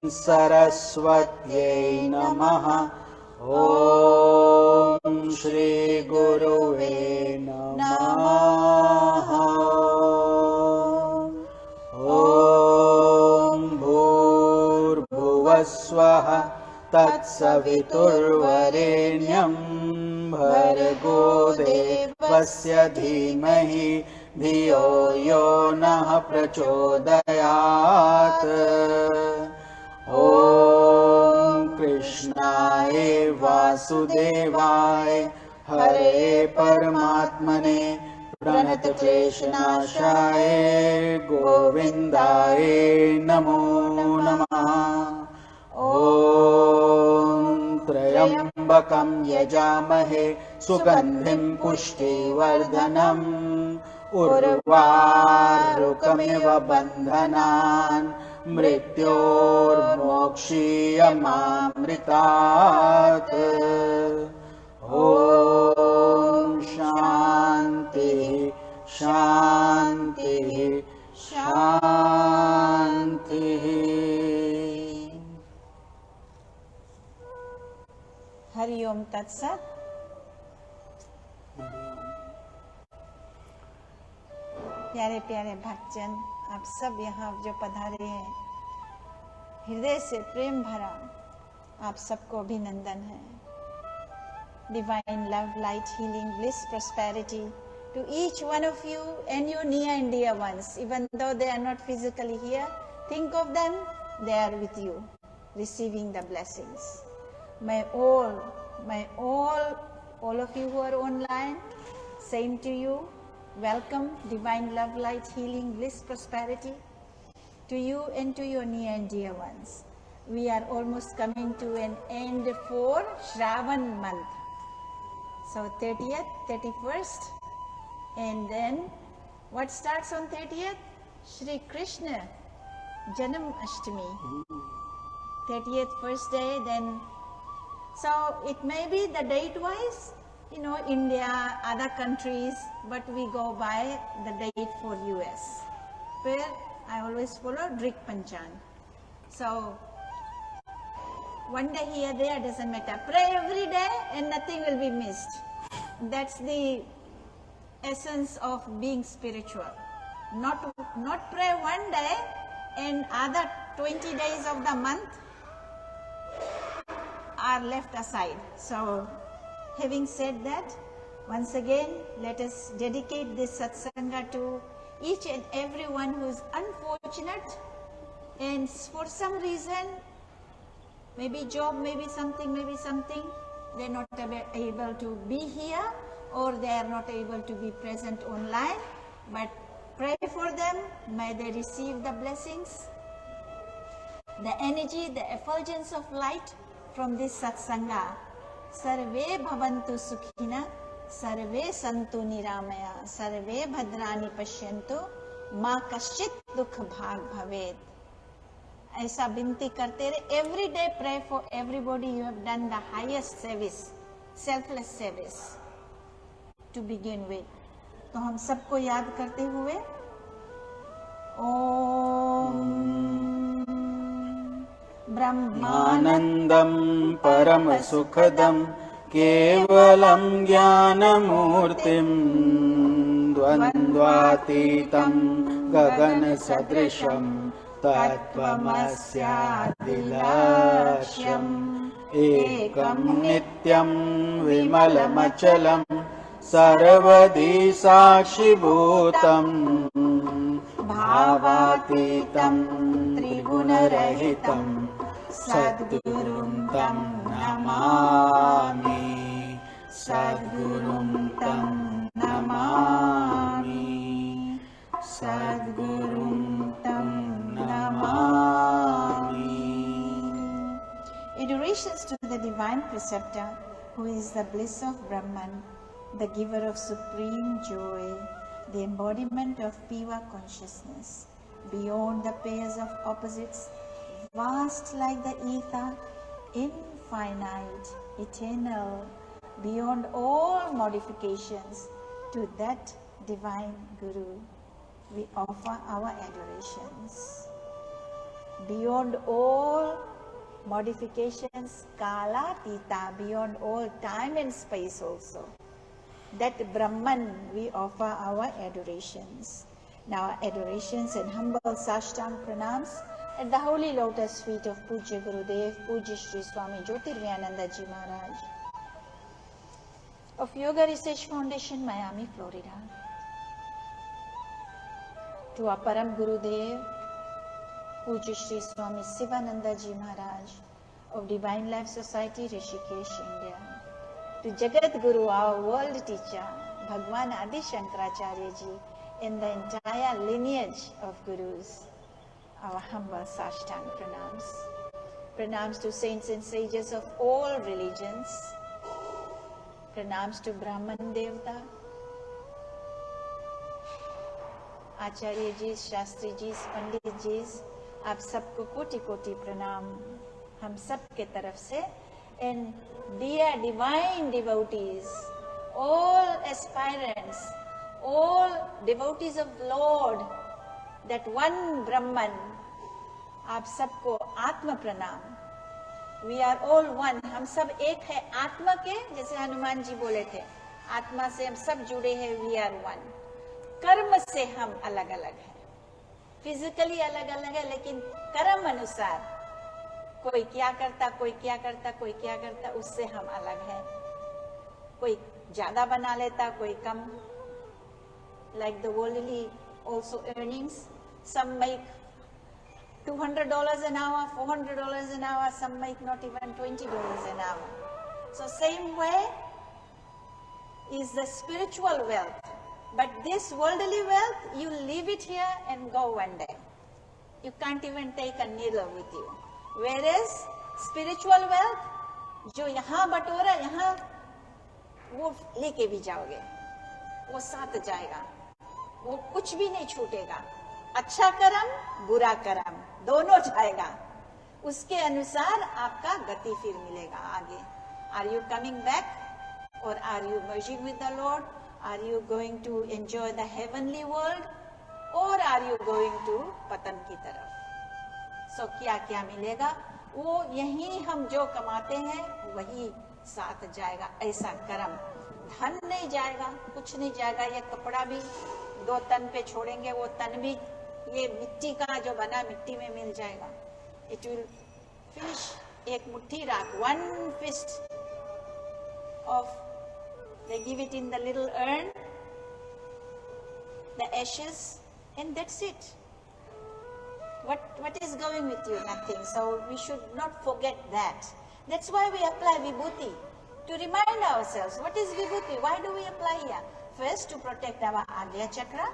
सरस्वत्यै नमः। ॐ श्री गुरुवे नमः। ॐ भूर्भुवस्वः तत्सवितुर्वरेण्यं भर्गो देवस्य धीमहि धियो यो नः प्रचोदयात्। ॐ कृष्णाय वासुदेवाय हरे परमात्मने प्रणतक्लेशनाशाय गोविन्दाय नमो नमः। ॐ त्र्यम्बकं यजामहे सुगन्धिं पुष्टिवर्धनम् उर्वारुकमिव बन्धनान् मृत्योर्मोक्षीयमामृतात्। ॐ शान्तिः शान्तिः शान्तिः। हरि ओम तत्सत। प्यारे प्यारे भक्तजन, आप सब यहाँ जो पधारे हैं, हृदय से प्रेम भरा आप सबको अभिनंदन है। Divine love, light, healing, bliss, prosperity to each one of you and your near and dear ones. Even though they are not physically here, think of them, they are with you, receiving the blessings. May all of you who are online, same to you. Welcome, divine love, light, healing, bliss, prosperity to you and to your near and dear ones. We are almost coming to an end for Shravan month. So 30th, 31st, and then what starts on 30th? Shri Krishna Janam Ashtami. 30th first day, then so it may be the date wise, India, other countries, but we go by the date for US, where I always follow Drik Panchan. So one day here, there, doesn't matter. Pray every day and nothing will be missed. That's the essence of being spiritual. Not pray one day and other 20 days of the month are left aside. So having said that, once again, let us dedicate this satsanga to each and everyone who is unfortunate and for some reason, maybe job, maybe something, they're not able to be here or they are not able to be present online. But pray for them, may they receive the blessings, the energy, the effulgence of light from this satsanga. Sarve bhavantu sukhina, sarve santu niramaya, sarve bhadrani pashyantu, ma kaschit dukh bhag bhavet. ऐसा विनती करते रहे. Every day pray for everybody. You have done the highest service, selfless service to begin with. तो हम सबको याद करते हुए ओम ब्रह्मानंदं परम सुखदं केवलं ज्ञानमूर्तिं द्वन्द्वातीतं गगन सदृशं तत्त्वमस्यादिलक्ष्यम् एकं नित्यं विमलमचलं सर्वदी साक्षिभूतं भावातीतं त्रिगुणरहितं सद्गुरुं तं नमामि, सद्गुरुं तं नमामि, सद्गुरुं तं Namami. Adorations to the divine preceptor, who is the bliss of Brahman, the giver of supreme joy, the embodiment of pure consciousness, beyond the pairs of opposites, vast like the ether, infinite, eternal, beyond all modifications. To that divine Guru, we offer our adorations. beyond all modifications, kala tita, beyond all time and space also. That Brahman we offer our adorations. Now adorations and humble Sashtang pranams at the holy lotus feet of Pujya Gurudev, Pujya Sri Swami Jyotirvyananda Ji Maharaj of Yoga Research Foundation, Miami, Florida. To our Param Gurudev, Pujya Sri Swami Sivananda Ji Maharaj of Divine Life Society, Rishikesh, India. To Jagat Guru, our world teacher, Bhagwan Adi Shankaracharya Ji, and the entire lineage of Gurus, our humble Sashtang pranams. Pranams to saints and sages of all religions. Pranams to Brahman Devta, Acharya Ji, Shastri Ji, Pandit Ji, आप सबको कोटि कोटि प्रणाम हम सब के तरफ से. And dear divine devotees, all aspirants, all devotees of Lord, that one Brahman, आप सबको आत्म प्रणाम. We are all one, हम सब एक है आत्मा के, जैसे हनुमान जी बोले थे, आत्मा से हम सब जुड़े हैं. We are one. कर्म से हम अलग अलग हैं, फिजिकली अलग अलग है, लेकिन कर्म अनुसार कोई क्या करता, कोई क्या करता, कोई क्या करता, उससे हम अलग हैं. कोई ज्यादा बना लेता, कोई कम. Like the worldly also earnings, some make $200 an hour, $400 an hour, some make not even $20 an hour. So same way is the spiritual wealth. But this worldly wealth, you leave it here and go one day. You can't even take a needle with you. Whereas spiritual wealth, जो यहाँ बटोरा, यहाँ वो लेके भी जाओगे, वो साथ जाएगा, वो कुछ भी नहीं छूटेगा. अच्छा कर्म, बुरा कर्म, दोनों जाएगा. उसके अनुसार आपका गति फिर मिलेगा आगे. Are you coming back or are you merging with the Lord? Are you going to enjoy the heavenly world or are you going to पतन की तरफ? So क्या क्या मिलेगा? वो यही हम जो कमाते हैं वही साथ जाएगा. ऐसा कर्म. धन नहीं जाएगा, कुछ नहीं जाएगा. ये कपड़ा भी 2 तन पे छोड़ेंगे, वो तन भी ये मिट्टी का जो बना मिट्टी में मिल जाएगा. It will finish. एक मुट्ठी राख, 1 fist of, they give it in the little urn, the ashes, and that's it. What is going with you? Nothing. So we should not forget that. That's why we apply vibhuti, to remind ourselves what is vibhuti. Why do we apply here? First, to protect our Agya Chakra,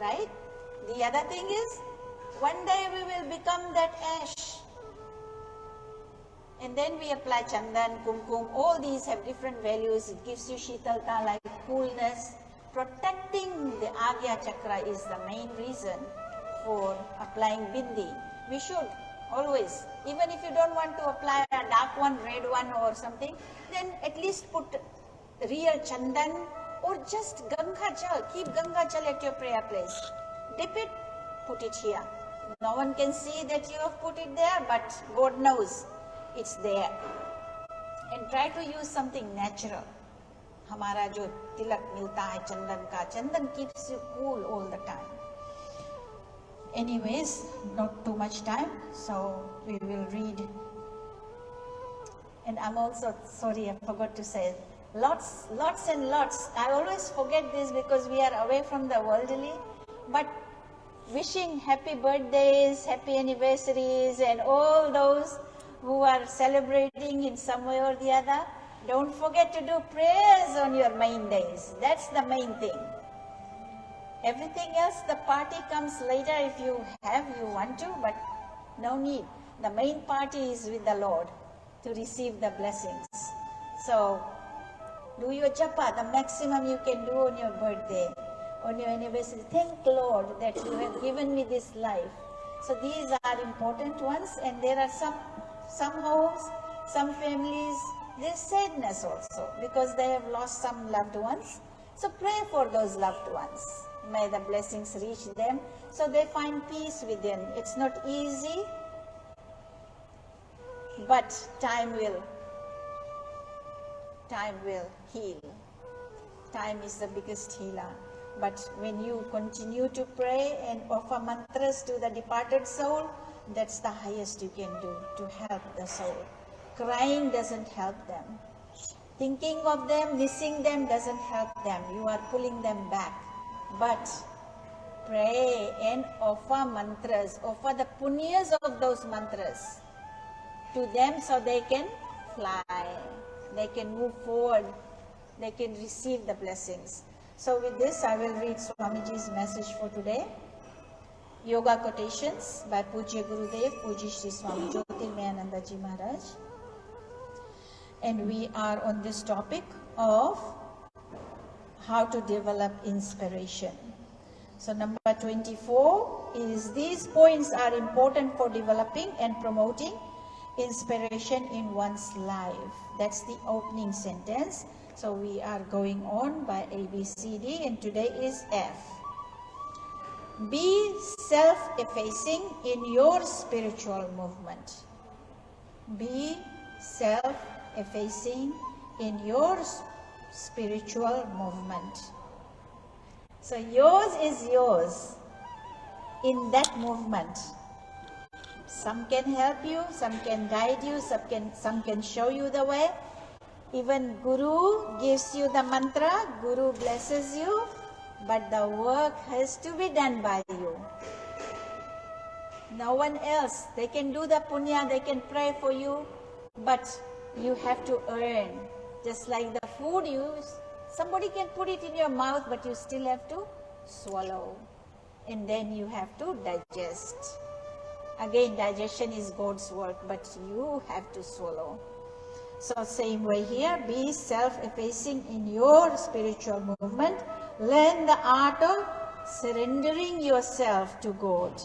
right? The other thing is, one day we will become that ash. And then we apply chandan, kumkum, all these have different values. It gives you shitalta, like coolness. Protecting the Agya Chakra is the main reason for applying bindi. We should always, even if you don't want to apply a dark one, red one or something, then at least put real chandan or just Ganga Jal. Keep Ganga Jal at your prayer place. Dip it, put it here. No one can see that you have put it there, but God knows it's there. And try to use something natural. हमारा जो तिलक मिलता है चंदन का, चंदन keeps you cool all the time. Anyways, not too much time, so we will read. And I'm also sorry, I forgot to say, lots and lots. I always forget this because we are away from the worldly, but wishing happy birthdays, happy anniversaries, and all those who are celebrating in some way or the other. Don't forget to do prayers on your main days. That's the main thing. Everything else, the party comes later if you want to, but no need. The main party is with the Lord to receive the blessings. So, do your japa, the maximum you can do on your birthday, on your anniversary. Thank Lord that you have given me this life. So these are important ones, and there are some homes, some families, there's sadness also because they have lost some loved ones. So pray for those loved ones. May the blessings reach them so they find peace within. It's not easy, but time will heal. Time is the biggest healer. But when you continue to pray and offer mantras to the departed soul, that's the highest you can do to help the soul. Crying doesn't help them. Thinking of them, missing them doesn't help them. You are pulling them back. But pray and offer mantras, offer the punyas of those mantras to them so they can fly, they can move forward, they can receive the blessings. So with this, I will read Swamiji's message for today. Yoga quotations by Pujya Gurudev, Pujya Shri Swami Jyotirmayananda Ji Maharaj. And we are on this topic of how to develop inspiration. So number 24 is these points are important for developing and promoting inspiration in one's life. That's the opening sentence. So we are going on by A, B, C, D, and today is F. Be self-effacing in your spiritual movement. Be self-effacing in your spiritual movement. So yours is yours in that movement. Some can help you, some can guide you, some can show you the way. Even Guru gives you the mantra, Guru blesses you, but the work has to be done by you. No one else. They can do the punya, they can pray for you, but you have to earn. Just like the food somebody can put it in your mouth, but you still have to swallow. And then you have to digest. Again, digestion is God's work, but you have to swallow. So same way here, be self-effacing in your spiritual movement. Learn the art of surrendering yourself to God.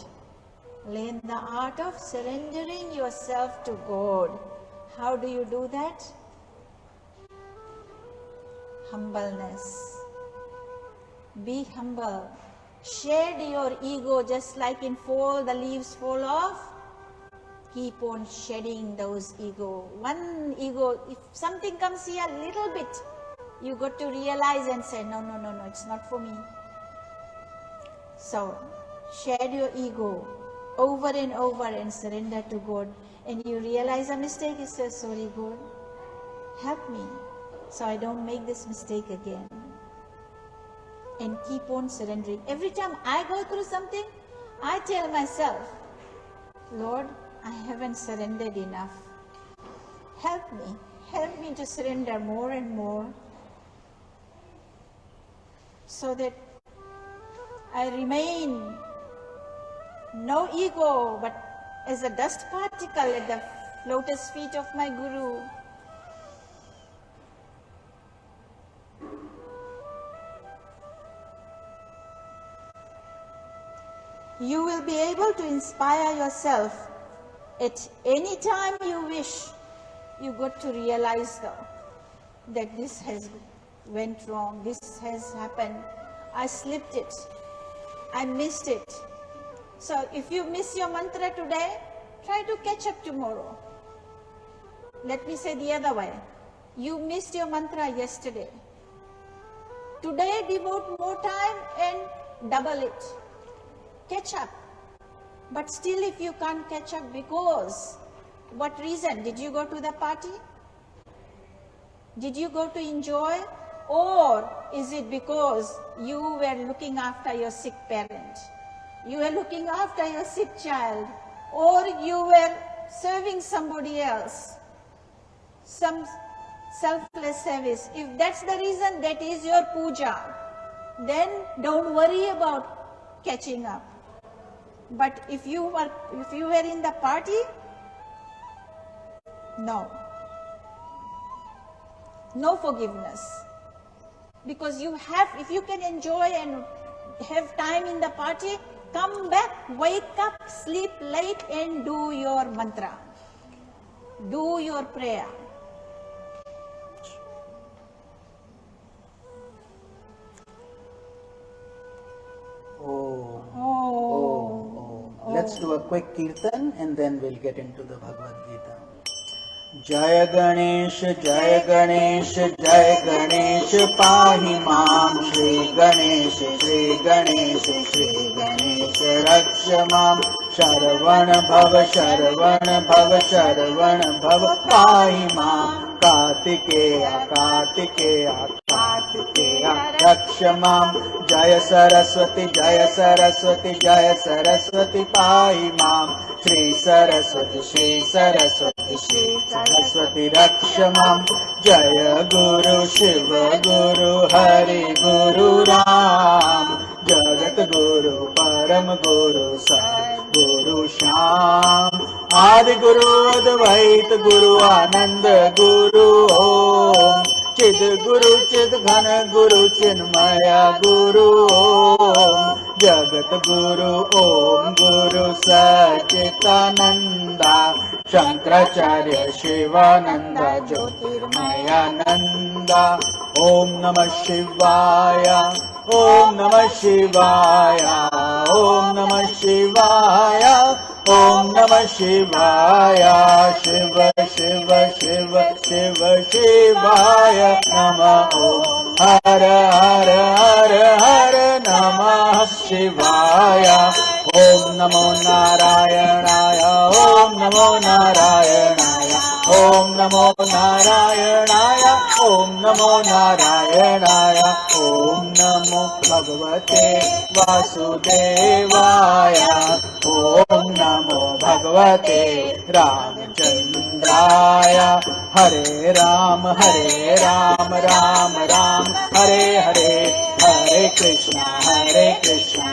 Learn the art of surrendering yourself to God. How do you do that? Humbleness. Be humble. Shed your ego just like in fall, the leaves fall off. Keep on shedding those ego. One ego, if something comes here a little bit, you got to realize and say, no, it's not for me. So, shed your ego over and over and surrender to God. And you realize a mistake, you say, sorry God, help me so I don't make this mistake again. And keep on surrendering. Every time I go through something, I tell myself, Lord, I haven't surrendered enough. Help me to surrender more and more so that I remain no ego, but as a dust particle at the lotus feet of my Guru. You will be able to inspire yourself at any time you wish. You got to realize though that this has went wrong, this has happened, I slipped it, I missed it. So if you miss your mantra today, try to catch up tomorrow. Let me say the other way. You missed your mantra yesterday. Today devote more time and double it. Catch up. But still if you can't catch up because, what reason? Did you go to the party? Did you go to enjoy? Or is it because you were looking after your sick parent? You were looking after your sick child? Or you were serving somebody else? Some selfless service. If that's the reason, that is your puja. Then don't worry about catching up. But if you were in the party, no forgiveness. Because if you can enjoy and have time in the party, come back, wake up, sleep late and do your mantra. Do your prayer. let's do a quick kirtan and then we'll get into the Bhagavad Gita. Jaya Ganesh, Jaya Ganesh, Jaya Ganesh, Pahi Mam, Shri Ganesh, Shri Ganesh, Shri Ganesh, Raksha Mam, Sharavana Bhava, Sharavana Bhava, Sharavana Bhava, Pahi Mam, Kartikeya, Kartikeya, Kartikeya, Raksha Mam, Jaya Saraswati, Jaya Saraswati, Jaya Saraswati, Pahi Mam, Shri Saraswati, Shri Saraswati, Shri Saraswati, Rakshamam, Jaya Guru Shiva Guru Hari Guru Ram, Jagat Guru Param Guru Sad Guru Sham, Adi Guru Advait Guru Ananda Guru Om, Chid Guru Chid Ghana Guru Chinmaya Guru Om, Jagat Guru Om Guru Sachitananda, Shankaracharya Shivananda Jyotirmayananda. Om Namah Shivaya, Om Namah Shivaya, Om Namah Shivaya, Om Namah Shivaya, Shiva Shiva Shiva Shiva Shivaya Namah Om, Hara Hara Hara Hara Namah Shivaya. Om Namo Narayanaya, Om Namo Narayanaya, Om Namo Narayanaya, Om Namo Narayanaya, Om Namo Bhagavate Vasudevaya, Om Namo Bhagavate Ramachandraya. Hare Ram, Ram Ram, Hare Hare, Hare Krishna, Krishna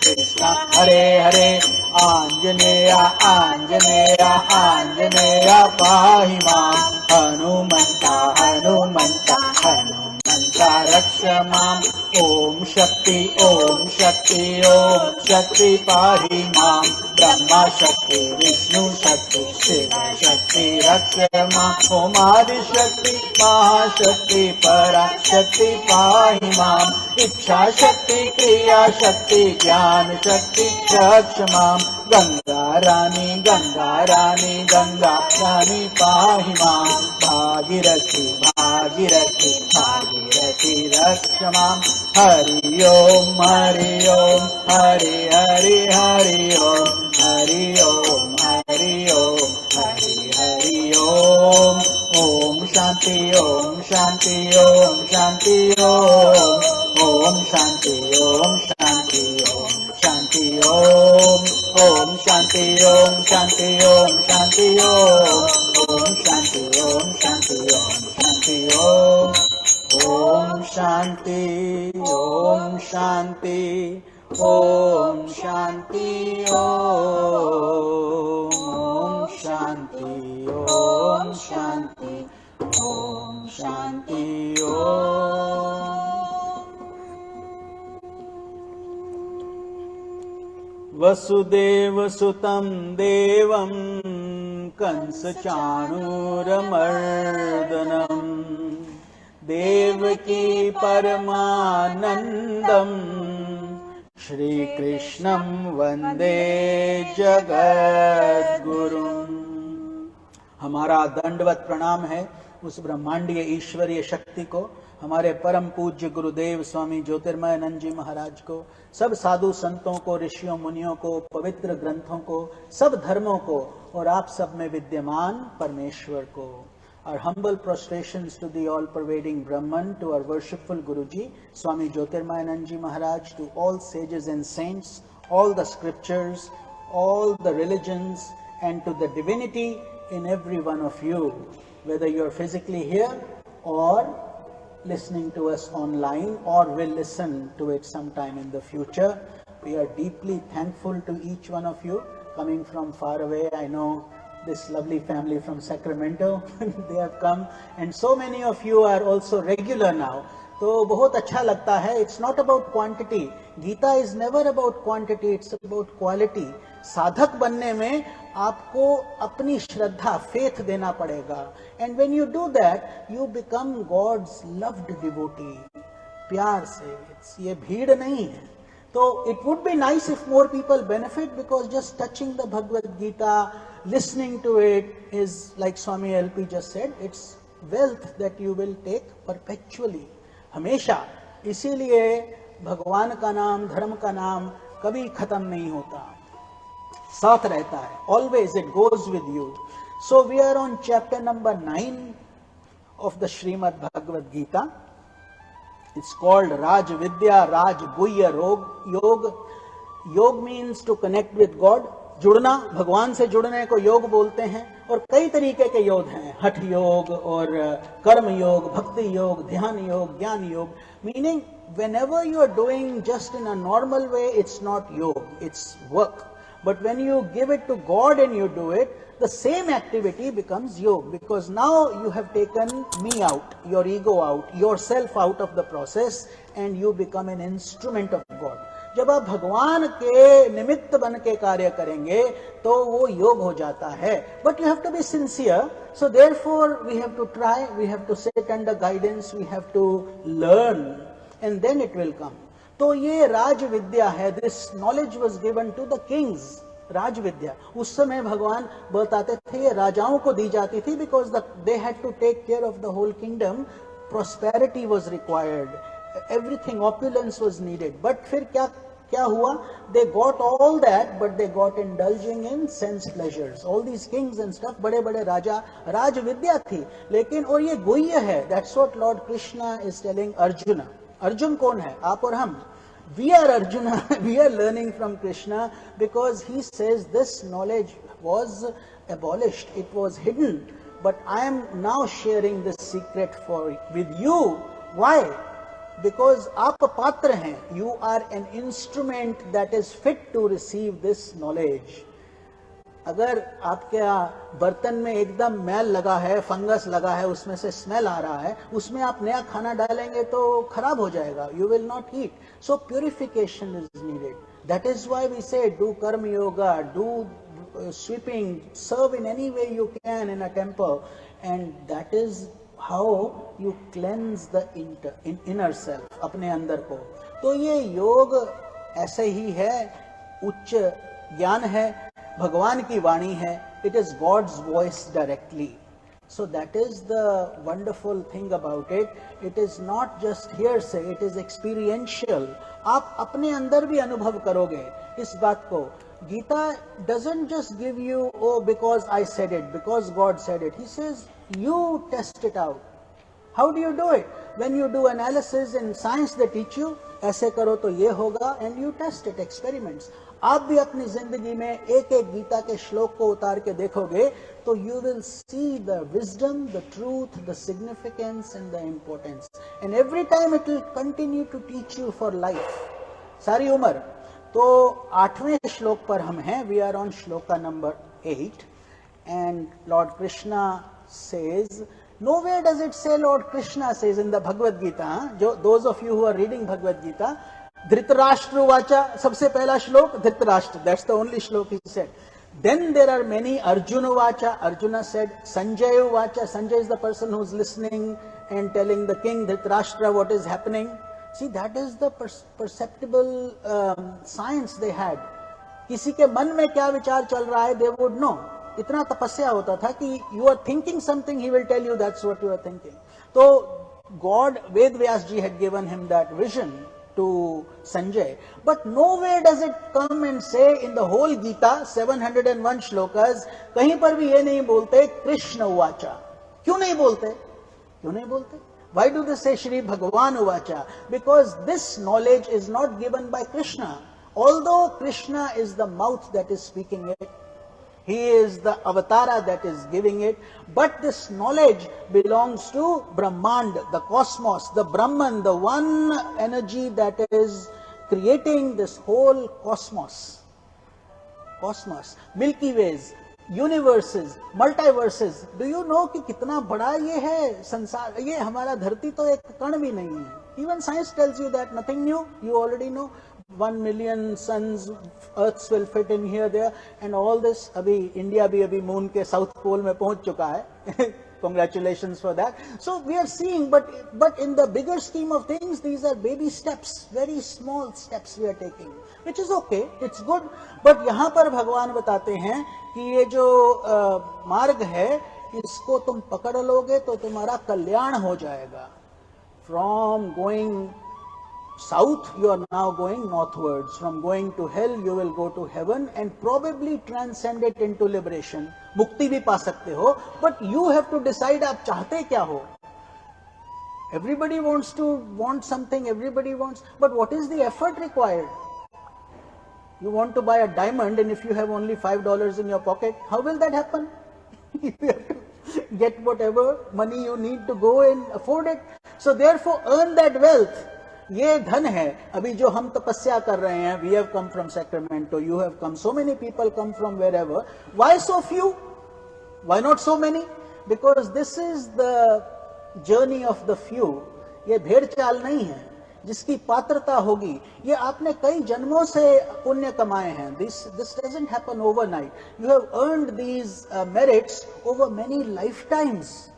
Krishna, Hare Hare. Anjaneya, Anjaneya, Anjaneya, Pahi Mam, Hanumanta, Hanumanta, Hanumanta, Raksha Mam. Om Shakti, Om Shakti, Om Shakti, Pahi Mam, Brahma Shakti, Vishnu Shakti, Shiva Shakti, Raksha Mam. Om Adi Shakti, Mahashakti, Parashakti, Pahi Mam, Ichha Shakti, Kriya Shakti, Jnana Shakti, Raksha Mam. Ganga Rani, Ganga Rani, Ganga Rani, Pahi Mam, Bhagirathi, Bhagirathi, Bhagirathi, Raksha Mam. Hari Om, Hari Om, Hari Hari, Hari Om, Hari Om, Hari Om, Hari Hari Om. Om Shanti, Om Shanti, Om Shanti, Om. Om Shanti, Om Shanti, Om Shanti, Om. Om Shanti, Om Shanti, Om Shanti, Om. Om Shanti, Om Shanti, Om Shanti, Om. Om Shanti, Om Shanti, Om Shanti, Om. Om Shanti, Om Shanti, Om Shanti, Om. Vasudeva Sutam Devam Kansachanuramardanam Devaki Paramanandam Shri Krishnam Vande Jagat Gurum. हमारा दंडवत प्रणाम है उस ब्रह्मांडीय ईश्वरीय शक्ति को, हमारे परम पूज्य गुरुदेव स्वामी ज्योतिर्मयानंद जी महाराज को, सब साधु संतों को, ऋषियों मुनियों को, पवित्र ग्रंथों को, सब धर्मों को और आप सब में विद्यमान परमेश्वर को. Our humble prostrations to the all-pervading Brahman, to our worshipful Guruji, Swami Jyotirmayanand Ji Maharaj, to all sages and saints, all the scriptures, all the religions, and to the divinity in every one of you, whether you're physically here or listening to us online or will listen to it sometime in the future. We are deeply thankful to each one of you coming from far away. I know this lovely family from Sacramento, they have come, and so many of you are also regular now. तो बहुत अच्छा लगता है. It's not about quantity. Gita is never about quantity, it's about quality. साधक बनने में आपको अपनी श्रद्धा, faith देना पड़ेगा. And when you do that, you become God's loved devotee. प्यार से, ये भीड़ नहीं है. So it would be nice if more people benefit, because just touching the Bhagavad Gita, listening to it is, like Swami LP just said, it's wealth that you will take perpetually, हमेशा. इसीलिए भगवान का नाम, धर्म का नाम कभी खत्म नहीं होता, साथ रहता है. Always it goes with you. So we are on chapter number 9 of the Srimad Bhagavad Gita. It's called Raj Vidya, Raj Guhya Yog. Yog means to connect with God. जुड़ना, भगवान से जुड़ने को योग बोलते हैं. और कई तरीके के योग हैं, हठ योग और कर्म योग, भक्ति योग, ध्यान योग, ज्ञान योग. Meaning whenever you are doing just in a normal way, it's not yoga, it's work. But when you give it to God and you do it, the same activity becomes yoga, because now you have taken me out, your ego out, yourself out of the process, and you become an instrument of God. जब आप भगवान के निमित्त बन के कार्य करेंगे तो वो योग हो जाता है. But you have to be sincere, so therefore we have to try, we have to sit under guidance, we have to learn, and then it will come. तो ये राज विद्या है. This knowledge was given to the kings. राज विद्या उस समय भगवान बताते थे, ये राजाओं को दी जाती थी, because they had to take care of the whole kingdom. Prosperity was required, everything, opulence was needed. But फिर क्या हुआ? They got all that, but they got indulging in sense pleasures. All these kings and stuff, बड़े बड़े राजा, राज विद्या थी. लेकिन और ये गुह्य है. That's what Lord Krishna is telling Arjuna. Arjun कौन है? आप और हम. We are Arjuna, we are learning from Krishna, because he says this knowledge was abolished, it was hidden, but I am now sharing this secret with you. Why? Because आप पात्र हैं, you are an instrument that is fit to receive this knowledge. अगर आपके बर्तन में एकदम मैल लगा है, फंगस लगा है, उसमें से स्मेल आ रहा है, उसमें आप नया खाना डालेंगे तो खराब हो जाएगा. You will not eat. So purification is needed. That is why we say do karma yoga, do sweeping, serve in any way you can in a temple, and that is how you cleanse the inner self, अपने अंदर को. तो ये योग ऐसे ही है, उच्च ज्ञान है, भगवान की वाणी है. It is God's voice directly. So that is the wonderful thing about it. It is not just hearsay, it is experiential. आप अपने अंदर भी अनुभव करोगे इस बात को. Gita doesn't just give you, oh, because I said it, because God said it. He says, you test it out. How do you do it? When you do analysis in science, they teach you, ऐसे करो तो ये होगा, and you test it, experiments. आप भी अपनी जिंदगी में एक एक गीता के श्लोक को उतार के देखोगे तो you will see the wisdom, the truth, the significance and the importance. And every time it will continue to teach you for life. सारी उम्र. तो 8वें श्लोक पर हम हैं. We are on shloka number 8. And Lord Krishna says, nowhere does it say Lord Krishna says in the Bhagavad Gita. Those of you who are reading Bhagavad Gita, Dhritarashtra Vacha, सबसे पहला श्लोक Dhritarashtra. That's the only श्लोक he said. Then there are many Arjuna Vacha. Arjuna said. Sanjaya Vacha. Sanjay is the person who's listening and telling the king Dhritarashtra what is happening. See, that is the perceptible science they had. किसी के मन में क्या विचार चल रहा है, they would know. इतना तपस्या होता था कि you are thinking something, he will tell you that's what you are thinking. तो God, Ved Vyas ji had given him that vision to Sanjay. But nowhere does it come and say in the whole Gita, 701 shlokas, कहीं पर भी ये नहीं बोलते कृष्ण उवाचा. क्यों नहीं बोलते? क्यों नहीं बोलते? Why do they say Shri Bhagavan Uvacha? Because this knowledge is not given by Krishna. Although Krishna is the mouth that is speaking it, he is the avatara that is giving it, but this knowledge belongs to Brahmand, the cosmos, the Brahman, the one energy that is creating this whole cosmos. Cosmos, Milky Ways, universes, multiverses. Do you know कि कितना बड़ा ये है संसार? ये हमारा धरती तो एक कण भी नहीं है. Even science tells you that, nothing new. You already know. 1 million suns, earths will fit in here, there, and all this. अभी इंडिया भी अभी मून के साउथ पोल में पहुंच चुका है. Congratulations for that. So we are seeing, but in the bigger scheme of things, these are baby steps, very small steps we are taking, which is okay, it's good. But यहाँ पर भगवान बताते हैं कि ये जो मार्ग है, इसको तुम पकड़ लोगे तो तुम्हारा कल्याण हो जाएगा. From going south, you are now going northwards. From going to hell, you will go to heaven and probably transcend it into liberation. मुक्ति भी पा सकते हो, but you have to decide आप चाहते क्या हो. Everybody wants to want something, everybody wants, but what is the effort required? You want to buy a diamond, and if you have only $5 in your pocket, how will that happen? You have to get whatever money you need to go and afford it. So therefore earn that wealth. ये धन है. अभी जो हम तपस्या कर रहे हैं, we have come from Sacramento, you have come, so many people come from wherever. Why so few? Why not so many? Because this is the journey of the few. ये भेड़ चाल नहीं है. जिसकी पात्रता होगी, ये आपने कई जन्मों से पुण्य कमाए हैं. This doesn't happen overnight. You have earned these merits over many lifetimes.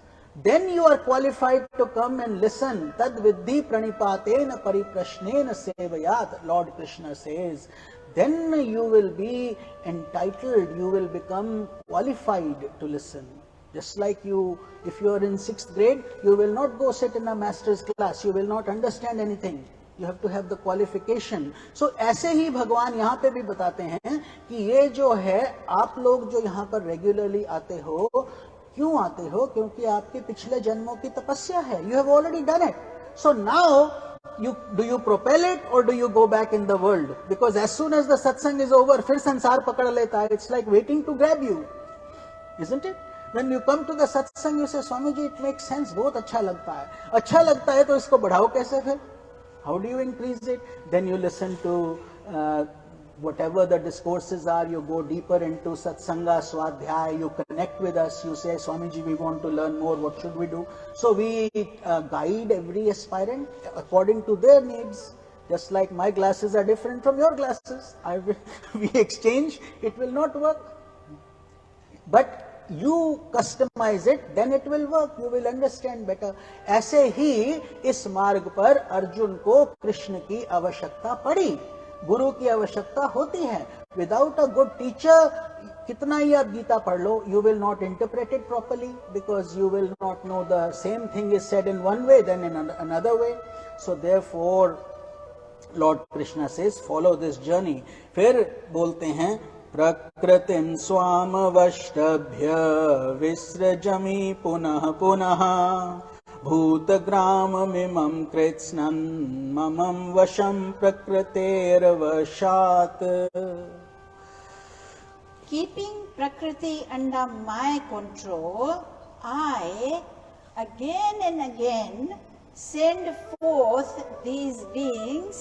Then you are qualified to come and listen. Tad viddhi pranipatena pariprashnena sevayat, Lord Krishna says. Then you will be entitled, you will become qualified to listen. Just like you, if you are in 6th grade, you will not go sit in a master's class, you will not understand anything. You have to have the qualification. So ऐसे ही भगवान यहाँ पे भी बताते हैं कि ये जो है, आप लोग जो यहाँ पर रेगुलरली आते हो, क्यों आते हो? क्योंकि आपके पिछले जन्मों की तपस्या है. You have already done it. So now, do you propel it or do you go back in the world? Because as soon as the satsang is over, फिर संसार पकड़ लेता है. It's like waiting to grab you, isn't it? When you come to the satsang, you say, Swami ji, it makes sense. बहुत अच्छा लगता है. अच्छा लगता है तो इसको बढ़ाओ कैसे फिर? How do you increase it? Then you listen to whatever the discourses are, you go deeper into satsanga, swadhyaya, you connect with us, you say, Swamiji, we want to learn more, what should we do? So we guide every aspirant according to their needs. Just like my glasses are different from your glasses. We exchange, it will not work. But you customize it, then it will work, you will understand better. ऐसे ही इस मार्ग पर अर्जुन को कृष्ण की आवश्यकता पड़ी. गुरु की आवश्यकता होती है. विदाउट अ गुड टीचर, कितना ही आप गीता पढ़ लो, you will not interpret it properly, because you will not know the same thing is said in one way then in another way. So therefore Lord Krishna says, follow this journey. फिर बोलते हैं, प्रकृतिं स्वामवष्टभ्य विसृजमि पुनः पुनः भूतग्राममिमं कृत्स्नं ममं वशं प्रकृतेर्वशात्. Keeping Prakriti under my control, I again and again send forth these beings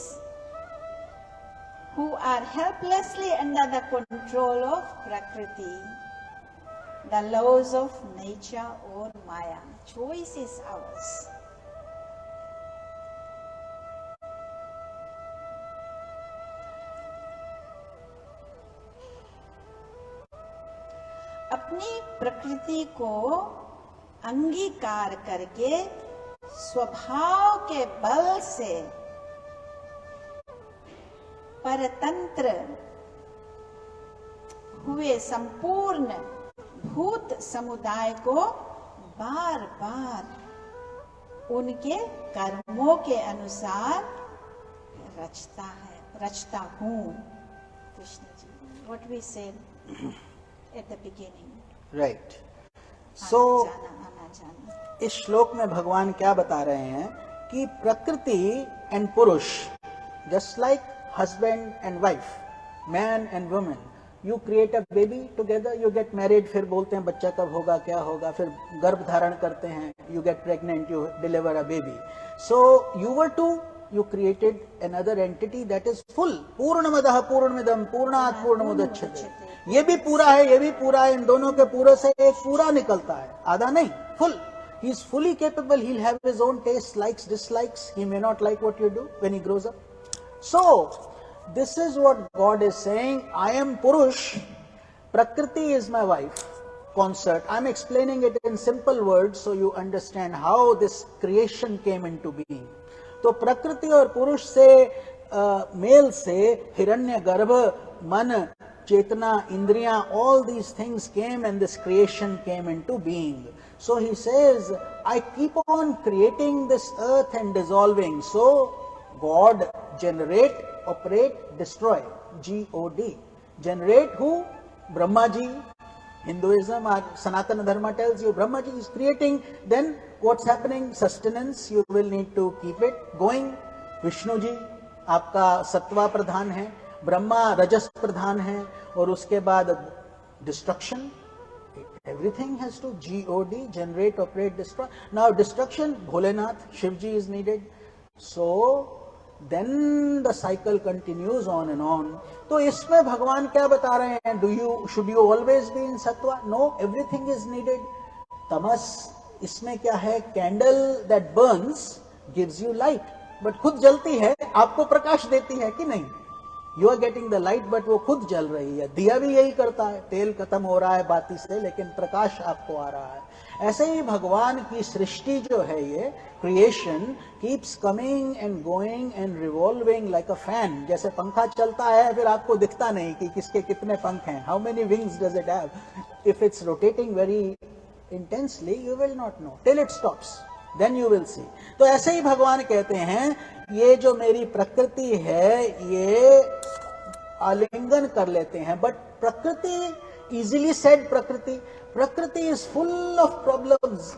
who are helplessly under the control of Prakriti, the laws of nature or Maya. Choice is ours. अपनी प्रकृति को अंगीकार करके स्वभाव के बल से परतंत्र हुए संपूर्ण भूत समुदाय को बार बार उनके कर्मों के अनुसार रचता हूँ. Krishna ji, what we said at the beginning. Right. So, इस श्लोक में भगवान क्या बता रहे हैं कि प्रकृति एंड पुरुष, just like husband and wife, man and woman, you create a baby together, you get married, फिर बोलते हैं बच्चा कब होगा, क्या होगा, फिर गर्भ धारण करते हैं, you get pregnant, you deliver a baby. So you were two, you created another entity that is full. पूर्णमदः पूर्णमिदं पूर्णात् पूर्णमुदच्यते. ये भी पूरा है, ये भी पूरा है. इन दोनों के पूरे से एक पूरा निकलता है, आधा नहीं, full. He is fully capable. He'll have his own tastes, likes, dislikes. He may not like what you do when he grows up. So, this is what God is saying. I am Purush. Prakriti is my wife. concert. I'm explaining it in simple words so you understand how this creation came into being. तो प्रकृति और पुरुष से mail से हिरण्य गर्भ, मन, chetana, indriya, all these things came and this creation came into being. So he says, I keep on creating this earth and dissolving. So God generate, operate, destroy. G-O-D. Generate who? Brahmaji. Hinduism or Sanatana Dharma tells you Brahmaji is creating. Then what's happening? Sustenance. You will need to keep it going. Vishnuji, आपका सत्वा प्रधान है, ब्रह्मा रजस प्रधान है, और उसके बाद destruction. Everything has to G-O-D, generate, operate, destroy. Now destruction, Bholenath, Shivji is needed. So then the cycle continues on and on. तो इसमें भगवान क्या बता रहे हैं? Should you always be in sattva? No, everything is needed. Tamas, इसमें क्या है? Candle that burns gives you light, but खुद जलती है, आपको प्रकाश देती है कि नहीं? You are getting the light, but वो खुद जल रही है. दिया भी यही करता है, तेल खत्म हो रहा है बाती से, लेकिन प्रकाश आपको आ रहा है. ऐसे ही भगवान की सृष्टि जो है, ये creation keeps coming and going and revolving like a fan. जैसे पंखा चलता है, फिर आपको दिखता नहीं कि किसके कितने पंख हैं. How many wings does it have? If it's rotating very intensely, you will not know till it stops, then you will see. तो ऐसे ही भगवान कहते हैं, ये जो मेरी प्रकृति है, ये आलिंगन कर लेते हैं. But prakriti, easily said prakriti is full of problems.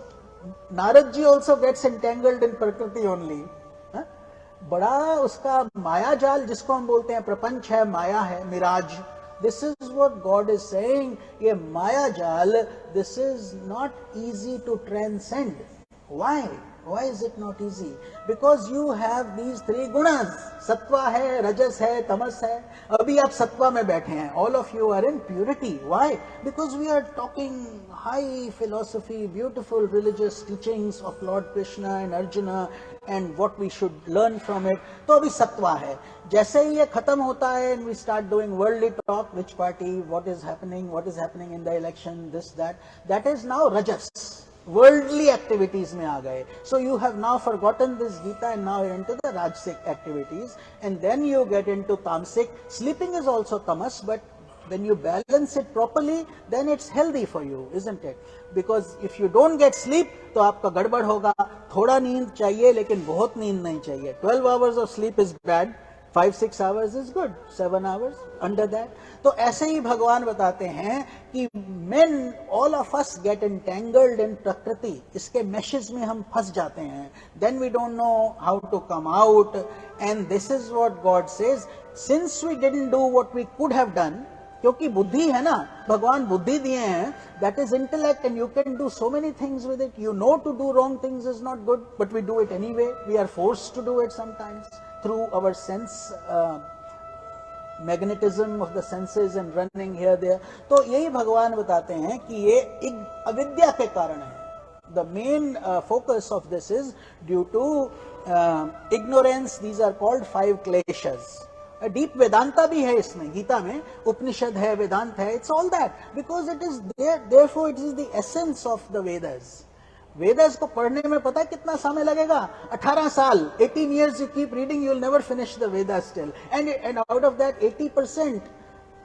Narad ji also gets entangled in प्रकृति only. बड़ा उसका माया जाल, जिसको हम बोलते हैं प्रपंच है, माया है, Miraj. This is what God is saying. ये माया जाल, this is not easy to transcend. Why? Why is it not easy? Because you have these three gunas. सत्वा है, रजस है, तमस है. अभी आप सत्वा में बैठे हैं. All of you are in purity. Why? Because we are talking high philosophy, beautiful religious teachings of Lord Krishna and Arjuna and what we should learn from it. तो अभी सत्वा है. जैसे ही ये खत्म होता है and we start doing worldly talk, which party, what is happening in the election, this, that is now rajas. Worldly activities में आ गए. So you have now forgotten this Gita and now you're into the Rajasic activities, and then you get into Tamasic. Sleeping is also tamas, but when you balance it properly, then it's healthy for you, isn't it? Because if you don't get sleep, तो आपका गड़बड़ होगा. थोड़ा नींद चाहिए, लेकिन बहुत नींद नहीं चाहिए. 12 hours of sleep is bad. 5-6 hours is good. 7 hours under that. तो ऐसे ही भगवान बताते हैं कि men, all of us get entangled in प्रकृति. इसके meshes में हम फंस जाते हैं. Then we don't know how to come out. And this is what God says. Since we didn't do what we could have done, क्योंकि बुद्धि है ना, भगवान बुद्धि दिए हैं. That is intellect and you can do so many things with it. You know to do wrong things is not good, but we do it anyway. We are forced to do it sometimes through our sense magnetism of the senses and running here there. तो यही भगवान बताते हैं कि ये एक अविद्या के कारण है. The main focus of this is due to ignorance. These are called 5 kleshas. Deep Vedanta भी है इसमें, गीता में उपनिषद है, वेदांत है. It's all that because it is therefore it is the essence of the Vedas. Vedas को पढ़ने में पता है कितना समय लगेगा? 18 साल. 18 years you keep reading, you will never finish the Vedas still. And out of that 80%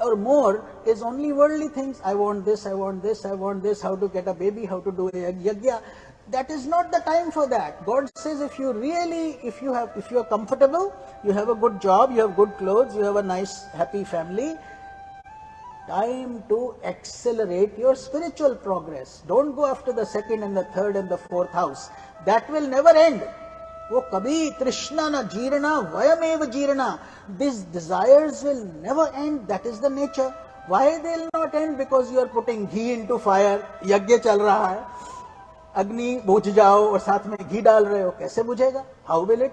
or more is only worldly things. I want this, I want this, I want this, how to get a baby, how to do a yajna. That is not the time for that. God says if you are comfortable, you have a good job, you have good clothes, you have a nice happy family, time to accelerate your spiritual progress. Don't go after the second and the third and the fourth house. That will never end. वो कभी तृष्णा न जीर्णा वयमेव जीर्णा. These desires will never end. That is the nature. Why they will not end? Because you are putting ghee into fire. यज्ञ चल रहा है, अग्नि बुझ जाओ और साथ में घी डाल रहे हो, कैसे बुझेगा? How will it?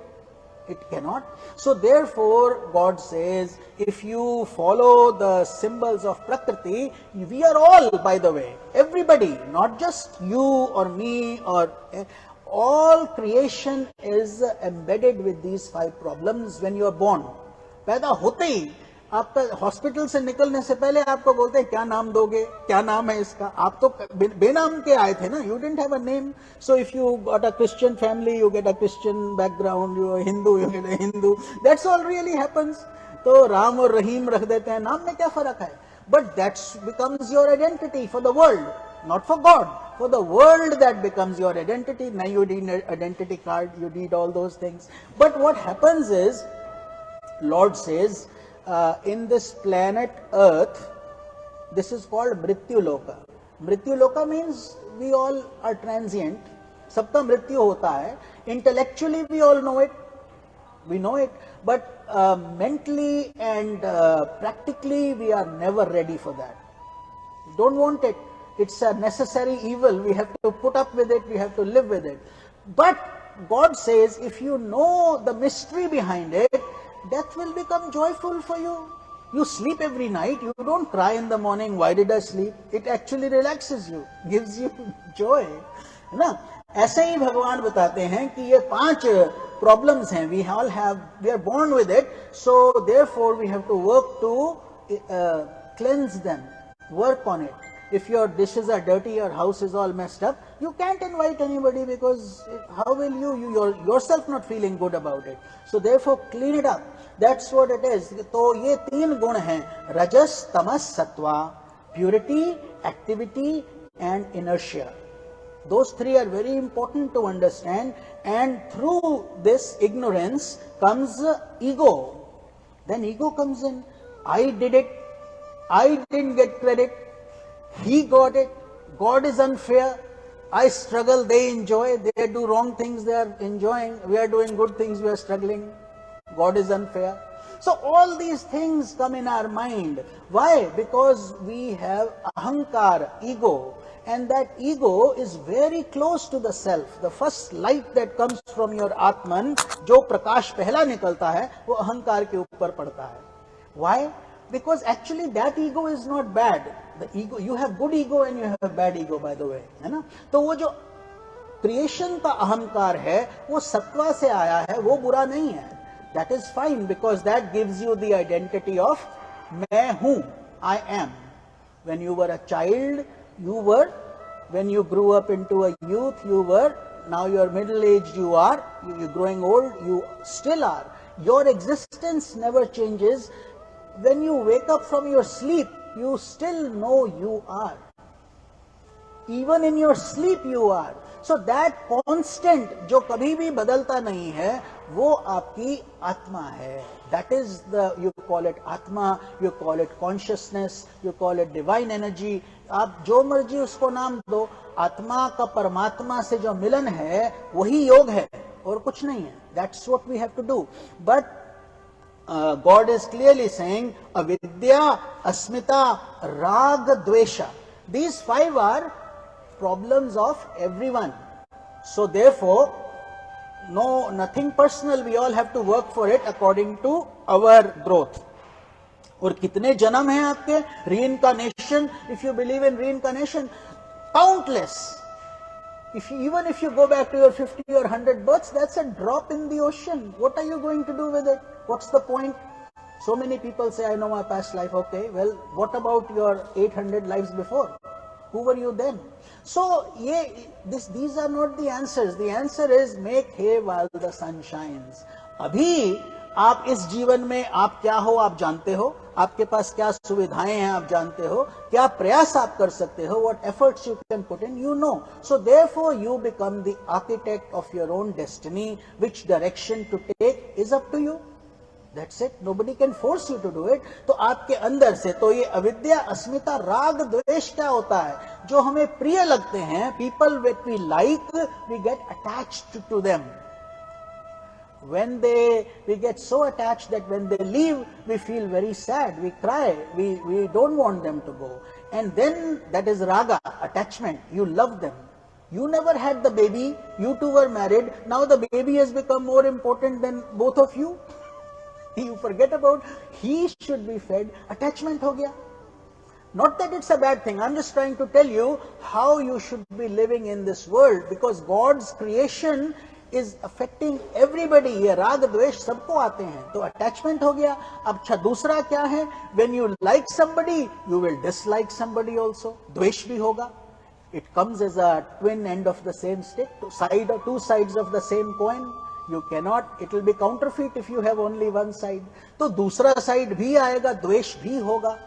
It cannot. So therefore God says, if you follow the symbols of Prakriti, we are all, by the way, everybody, not just you or me or all creation is embedded with these 5 problems when you are born. पैदा होते ही आपका hospital से निकलने से पहले आपको बोलते हैं क्या नाम दोगे, क्या नाम है इसका, आप तो बेनाम के आए थे ना, you didn't have a name. So if you got a Christian family, you get a Christian background, you Hindu, you get a Hindu. That's all really happens. तो राम और रहीम रख देते हैं, नाम में क्या फर्क है? But that's becomes your identity for the world, not for God. For the world that becomes your identity. Now you need an identity card, you need all those things. But what happens is, Lord says, in this planet Earth, this is called Mrityu Loka. Mrityu Loka means we all are transient. सबका मृत्यु होता है. Intellectually we all know it. We know it. But mentally and practically we are never ready for that. We don't want it. It's a necessary evil. We have to put up with it. We have to live with it. But God says, if you know the mystery behind it, death will become joyful for you. You sleep every night. You don't cry in the morning, why did I sleep? It actually relaxes you, gives you joy. है ना? ऐसे ही भगवान बताते हैं कि ये 5 problems हैं. We are born with it. So therefore we have to work to cleanse them, work on it. If your dishes are dirty, your house is all messed up, you can't invite anybody, because how will you're yourself not feeling good about it. So therefore clean it up. That's what it is. तो ये 3 गुण हैं, रजस, तमस, सत्वा. Purity, activity and inertia. Those 3 are very important to understand, and through this ignorance comes ego. Then ego comes in. I did it. I didn't get credit. He got it. God is unfair. I struggle, they enjoy. They do wrong things, they are enjoying. We are doing good things, we are struggling. God is unfair. So all these things come in our mind. Why? Because we have ahankar, ego. And that ego is very close to the self. The first light that comes from your Atman, जो प्रकाश पहला निकलता है, वो अहंकार के ऊपर पड़ता है. Why? Because actually that ego is not bad. The ego, you have good ego and you have bad ego, by the way, है ना? तो वो जो क्रिएशन का अहंकार है, वो सत्वा से आया है, वो बुरा नहीं है. That is fine, because that gives you the identity of मैं हूँ, I am. When you were a child, you were. When you grew up into a youth, you were. Now you're middle-aged, you are. You're growing old, you still are. Your existence never changes. When you wake up from your sleep, you still know you are. Even in your sleep you are. So that constant जो कभी भी बदलता नहीं है, वो आपकी आत्मा है. That is you call it आत्मा, you call it consciousness, you call it divine energy. आप जो मर्जी उसको नाम दो, आत्मा का परमात्मा से जो मिलन है, वही योग है और कुछ नहीं है. That's what we have to do. But God is clearly saying avidya, asmita, raga, dvesha. These 5 are problems of everyone. So therefore, nothing personal. We all have to work for it according to our growth. और कितने जन्म हैं आपके? Reincarnation. If you believe in reincarnation, countless. Even if you go back to your 50 or 100 births, that's a drop in the ocean. What are you going to do with it? What's the point? So many people say, I know my past life. Okay, well, what about your 800 lives before? Who were you then? So, these are not the answers. The answer is make hay while the sun shines. अभी आप इस जीवन में आप क्या हो आप जानते हो, आपके पास क्या सुविधाएं हैं आप जानते हो, क्या प्रयास आप कर सकते हो, what efforts you can put in, you know. So therefore you become the architect of your own destiny. Which direction to take is up to you. That's it. Nobody can force you to do it. तो आपके अंदर से तो ये अविद्या, अस्मिता, राग, द्वेष क्या होता है? जो हमें प्रिय लगते हैं, people that we like, we get attached to them. When we get so attached that when they leave, we feel very sad, we cry, we don't want them to go. And then that is raga, attachment. You love them. You never had the baby, you two were married, now the baby has become more important than both of you. You forget about, he should be fed, attachment ho gaya. Not that it's a bad thing, I'm just trying to tell you how you should be living in this world, because God's creation is affecting everybody. ये राग द्वेष सबको आते हैं, तो attachment हो गया। अब अच्छा दूसरा क्या है, when you like somebody you will dislike somebody also, द्वेष भी होगा। It comes as a twin end of the same stick, two sides of the same coin. You cannot, it will be counterfeit if you have only one side. तो दूसरा side भी आएगा, द्वेष भी होगा।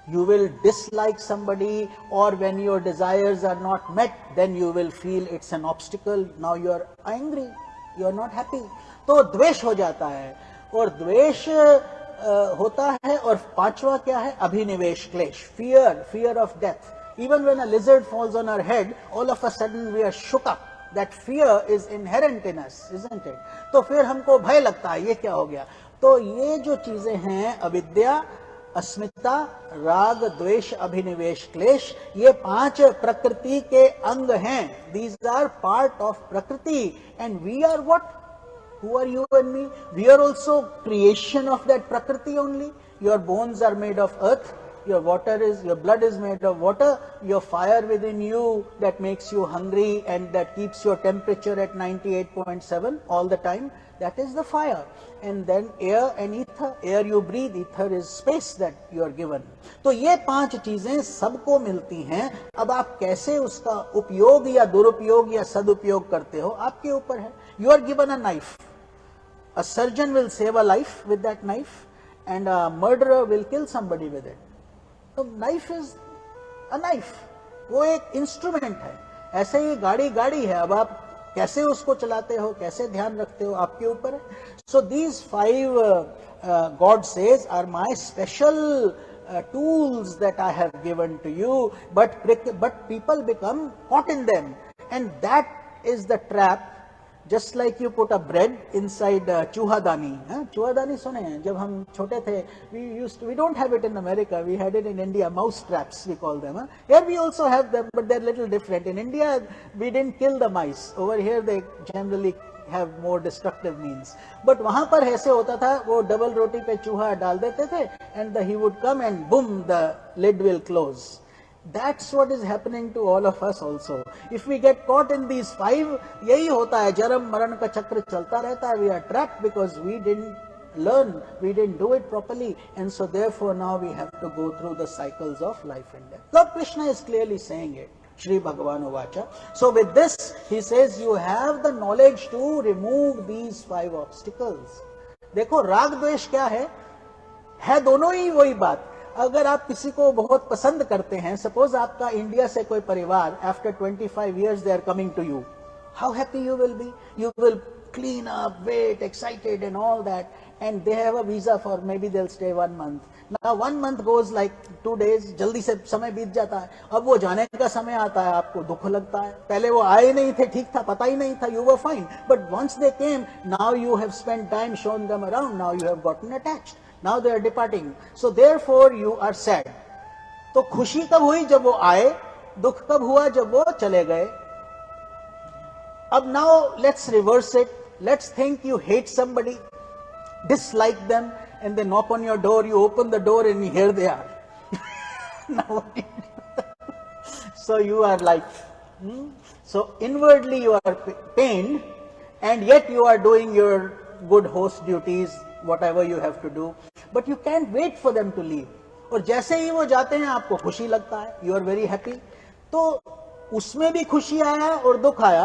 You will dislike somebody, or when your desires are not met, then you will feel it's an obstacle. Now you are angry, you are not happy. तो द्वेष हो जाता है, और द्वेष होता है। और पांचवा क्या है, अभिनिवेश क्लेश, fear of death. Even when a lizard falls on our head, all of a sudden we are shook up. That fear is inherent in us, isn't it? तो फिर हमको भय लगता है, ये क्या हो गया। तो ये जो चीजें हैं, अविद्या, अस्मिता, राग, द्वेष, अभिनिवेश, क्लेश, ये 5 प्रकृति के अंग हैं। These are part of प्रकृति, and we are what? Who are you and me? We are also creation of that prakriti only. Your bones are made of earth. Your blood is made of water. Your fire within you that makes you hungry and that keeps your temperature at 98.7 all the time, that is the fire. And then air and ether. Air you breathe, ether is space that you are given. तो ये 5 चीजें सबको मिलती हैं। अब आप कैसे उसका उपयोग या दुरुपयोग या सदुपयोग करते हो, आपके ऊपर है। You are given a knife. A surgeon will save a life with that knife, and a murderer will kill somebody with it. तो नाइफ इज अ नाइफ, वो एक इंस्ट्रूमेंट है। ऐसे ही गाड़ी है, अब आप कैसे उसको चलाते हो, कैसे ध्यान रखते हो, आपके ऊपर है। So these 5 God says are my special tools that I have given to you, but people become caught in them, and that is the trap. Just like you put a bread inside चूहादानी। चूहादानी सुने हैं, जब हम छोटे थे, we don't have it in America, we had it in India, mouse traps we call them। Here we also have them, but they're little different. In India we didn't kill the mice, over here they generally have more destructive means, but वहां पर ऐसे होता था, वो double रोटी पे चूहा डाल देते थे, and he would come and boom, the lid will close. That's what is happening to all of us also. If we get caught in these 5, यही होता है, जन्म मरण का चक्र चलता रहता है। We are trapped because we didn't learn, we didn't do it properly, and so therefore now we have to go through the cycles of life and death. Lord Krishna is clearly saying it. Shri Bhagavan Uvacha. So with this, he says you have the knowledge to remove these 5 obstacles. देखो राग द्वेष क्या है दोनों ही वही बात। अगर आप किसी को बहुत पसंद करते हैं, सपोज आपका इंडिया से कोई परिवार, after 25 years they are coming to you, how happy you will be. You will clean up, wait, excited and all that, and they have a visa for maybe they'll stay 1 month. Now 1 month goes like 2 days, जल्दी से समय बीत जाता है। अब वो जाने का समय आता है, आपको दुख लगता है। पहले वो आए नहीं थे, ठीक था, पता ही नहीं था, you were fine, but once they came, now you have spent time showing them around, now you have gotten attached, now they are departing, so therefore you are sad. तो खुशी कब हुई, जब वो आए। दुख कब हुआ, जब वो चले गए। अब now let's reverse it. Let's think you hate somebody, dislike them, and they knock on your door, you open the door and here they are. Now what do you do? So you are like, so inwardly you are pained, and yet you are doing your good host duties, whatever you have to do, but you can't wait for them to leave. और जैसे ही वो जाते हैं, आपको खुशी लगता है, you are very happy. तो उसमें भी खुशी आया और दुख आया,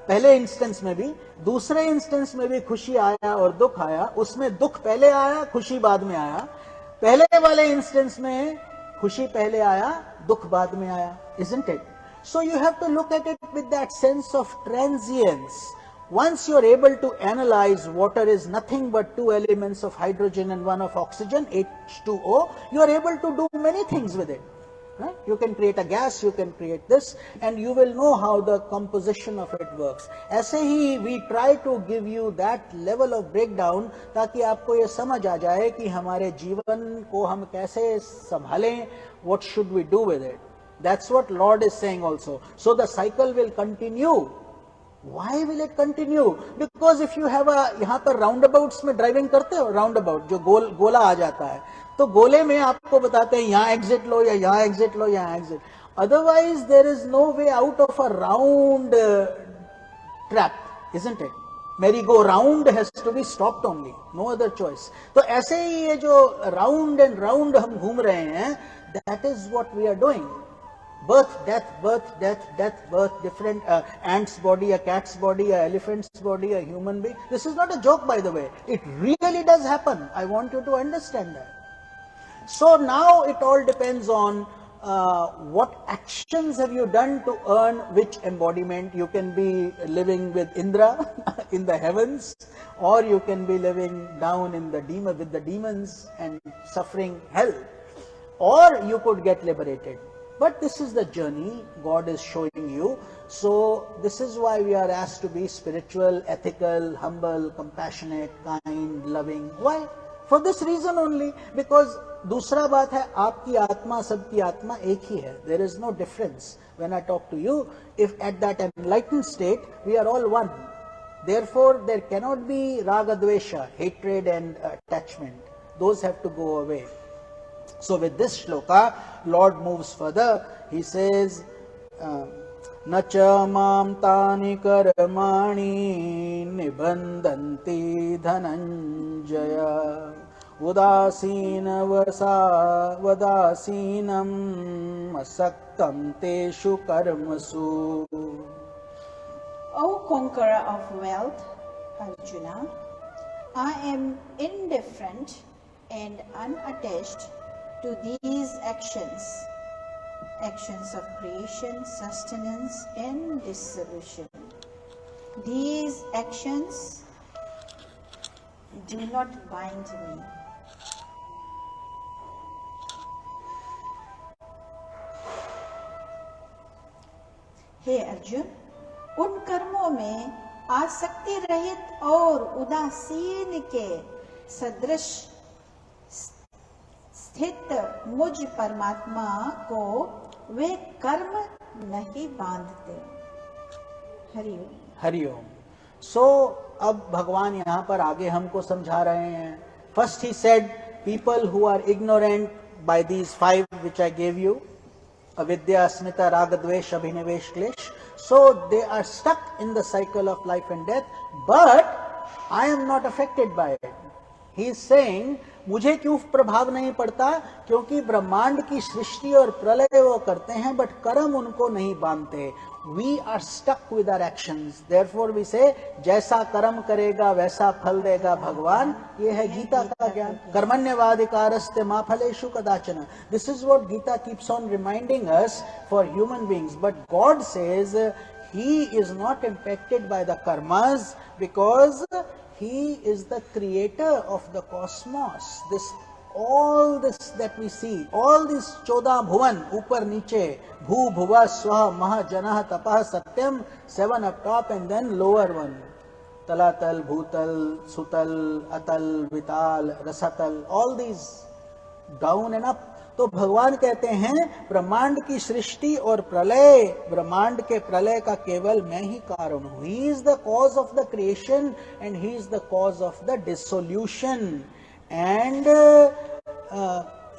पहले इंस्टेंस में भी, दूसरे इंस्टेंस में भी खुशी आया और दुख आया। उसमें दुख पहले आया, खुशी बाद में आया। पहले वाले इंस्टेंस में खुशी पहले आया, दुख बाद में आया, isn't it? So you have to look at it with that sense of transience. Once you are able to analyze water is nothing but 2 elements of hydrogen and 1 of oxygen, H2O, you are able to do many things with it. Right? You can create a gas, you can create this, and you will know how the composition of it works. ऐसे ही we try to give you that level of breakdown ताकि आपको ये समझ आ जाए कि हमारे जीवन को हम कैसे संभालें, what should we do with it. That's what Lord is saying also. So the cycle will continue. Why will it continue? Because if you have a, यहाँ पर roundabouts में driving करते हो, roundabout जो गोला आ जाता है, तो गोले में आपको बताते हैं यहाँ एग्जिट लो या यहाँ एग्जिट लो, यहाँ exit. Otherwise there is no way out of a round trap, isn't it? merry-go-round has to be stopped only, no other choice. तो ऐसे ही ये जो round and round हम घूम रहे हैं, that is what we are doing. Birth, death, birth, death, death, birth, different ant's body, a cat's body, a elephant's body, a human being. This is not a joke, by the way. It really does happen. I want you to understand that. So now it all depends on what actions have you done to earn which embodiment. You can be living with Indra in the heavens, or you can be living down in the with the demons and suffering hell, or you could get liberated. But this is the journey God is showing you. So this is why we are asked to be spiritual, ethical, humble, compassionate, kind, loving. Why? For this reason only. Because दूसरा बात है, आपकी आत्मा सबकी आत्मा एक ही है. There is no difference. When I talk to you, if at that enlightened state, we are all one. Therefore, there cannot be raga dvesha, hatred and attachment. Those have to go away. So with this shloka, Lord moves further. He says, Nacha mam tani karmani nibandhanti dhananjaya udasina vadasinam asaktam teshu karmasu. O conqueror of wealth, Arjuna, I am indifferent and unattached to these actions of creation, sustenance and dissolution. These actions do not bind me. हे अर्जुन, उन कर्मों में आसक्ति रहित और उदासीन के सदृश स्थित मुझ परमात्मा को वे कर्म नहीं बांधते. हरिओम. हरिओम. सो अब भगवान यहाँ पर आगे हमको समझा रहे हैं. फर्स्ट ही said, people who are ignorant by these 5 which I gave you, avidya, asmita, raga, dvesh, abhinivesh, klesh. So they are stuck in the cycle of life and death, but I am not affected by it. He is saying, मुझे क्यों प्रभाव नहीं पड़ता? क्योंकि ब्रह्मांड की सृष्टि और प्रलय वो करते हैं, बट कर्म उनको नहीं बांधते. We are stuck with our actions. Therefore we say, जैसा कर्म करेगा वैसा फल देगा भगवान. ये है गीता का ज्ञान. कर्मण्यवाधिकारस्ते मा फलेषु कदाचन. This is what Gita keeps on reminding us for human beings. But God says He is not impacted by the karmas because He is the creator of the cosmos. All this that we see, all these 14 bhuvan, upar niche, bhu, bhuva, swaha, maha, janah, tapah, satyam, 7 up top and then lower one. Talatal, bhutal, sutal, atal, vital, rasatal, all these down and up. तो भगवान कहते हैं ब्रह्मांड की सृष्टि और प्रलय, ब्रह्मांड के प्रलय का केवल मैं ही कारण हूं. He is the cause of the creation and He is the cause of the dissolution. And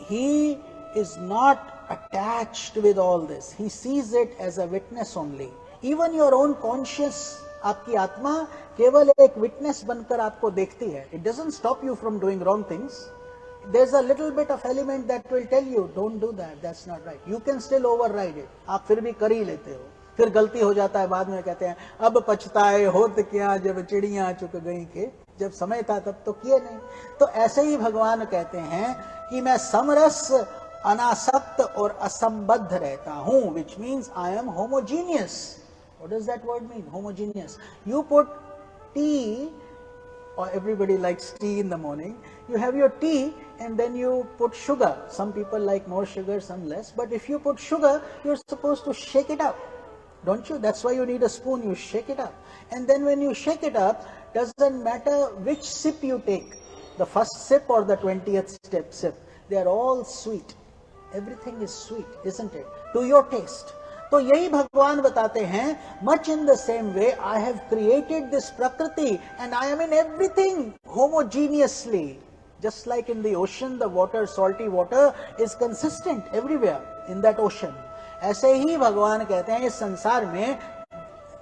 He is not attached with all this. He sees it as a witness only. Even your own conscious, आपकी आत्मा केवल एक witness बनकर आपको देखती है. It doesn't stop you from doing wrong things. There's a little bit of element that will tell you, don't do that, that's not right. You can still override it. आप फिर भी कर ही लेते हो. फिर गलती हो जाता है, बाद में कहते हैं अब पछताए होत क्या जब चिड़ियां चुक गई के, जब समय था तब तो किए नहीं. तो ऐसे ही भगवान कहते हैं कि मैं समरस, अनासक्त और असंबद्ध रहता हूं, which means I am homogeneous. What does that word mean? Homogeneous. You put tea, or everybody likes tea in the morning. You have your tea and then you put sugar. Some people like more sugar, some less. But if you put sugar, you're supposed to shake it up, don't you? That's why you need a spoon. You shake it up. And then when you shake it up, doesn't matter which sip you take, the first sip or the 20th sip, they are all sweet. Everything is sweet, isn't it? To your taste. तो यही भगवान बताते हैं, much in the same way I have created this prakriti and I am in everything homogeneously. Just like in the ocean, the water, salty water is consistent everywhere in that ocean. ऐसे ही भगवान कहते हैं इस संसार में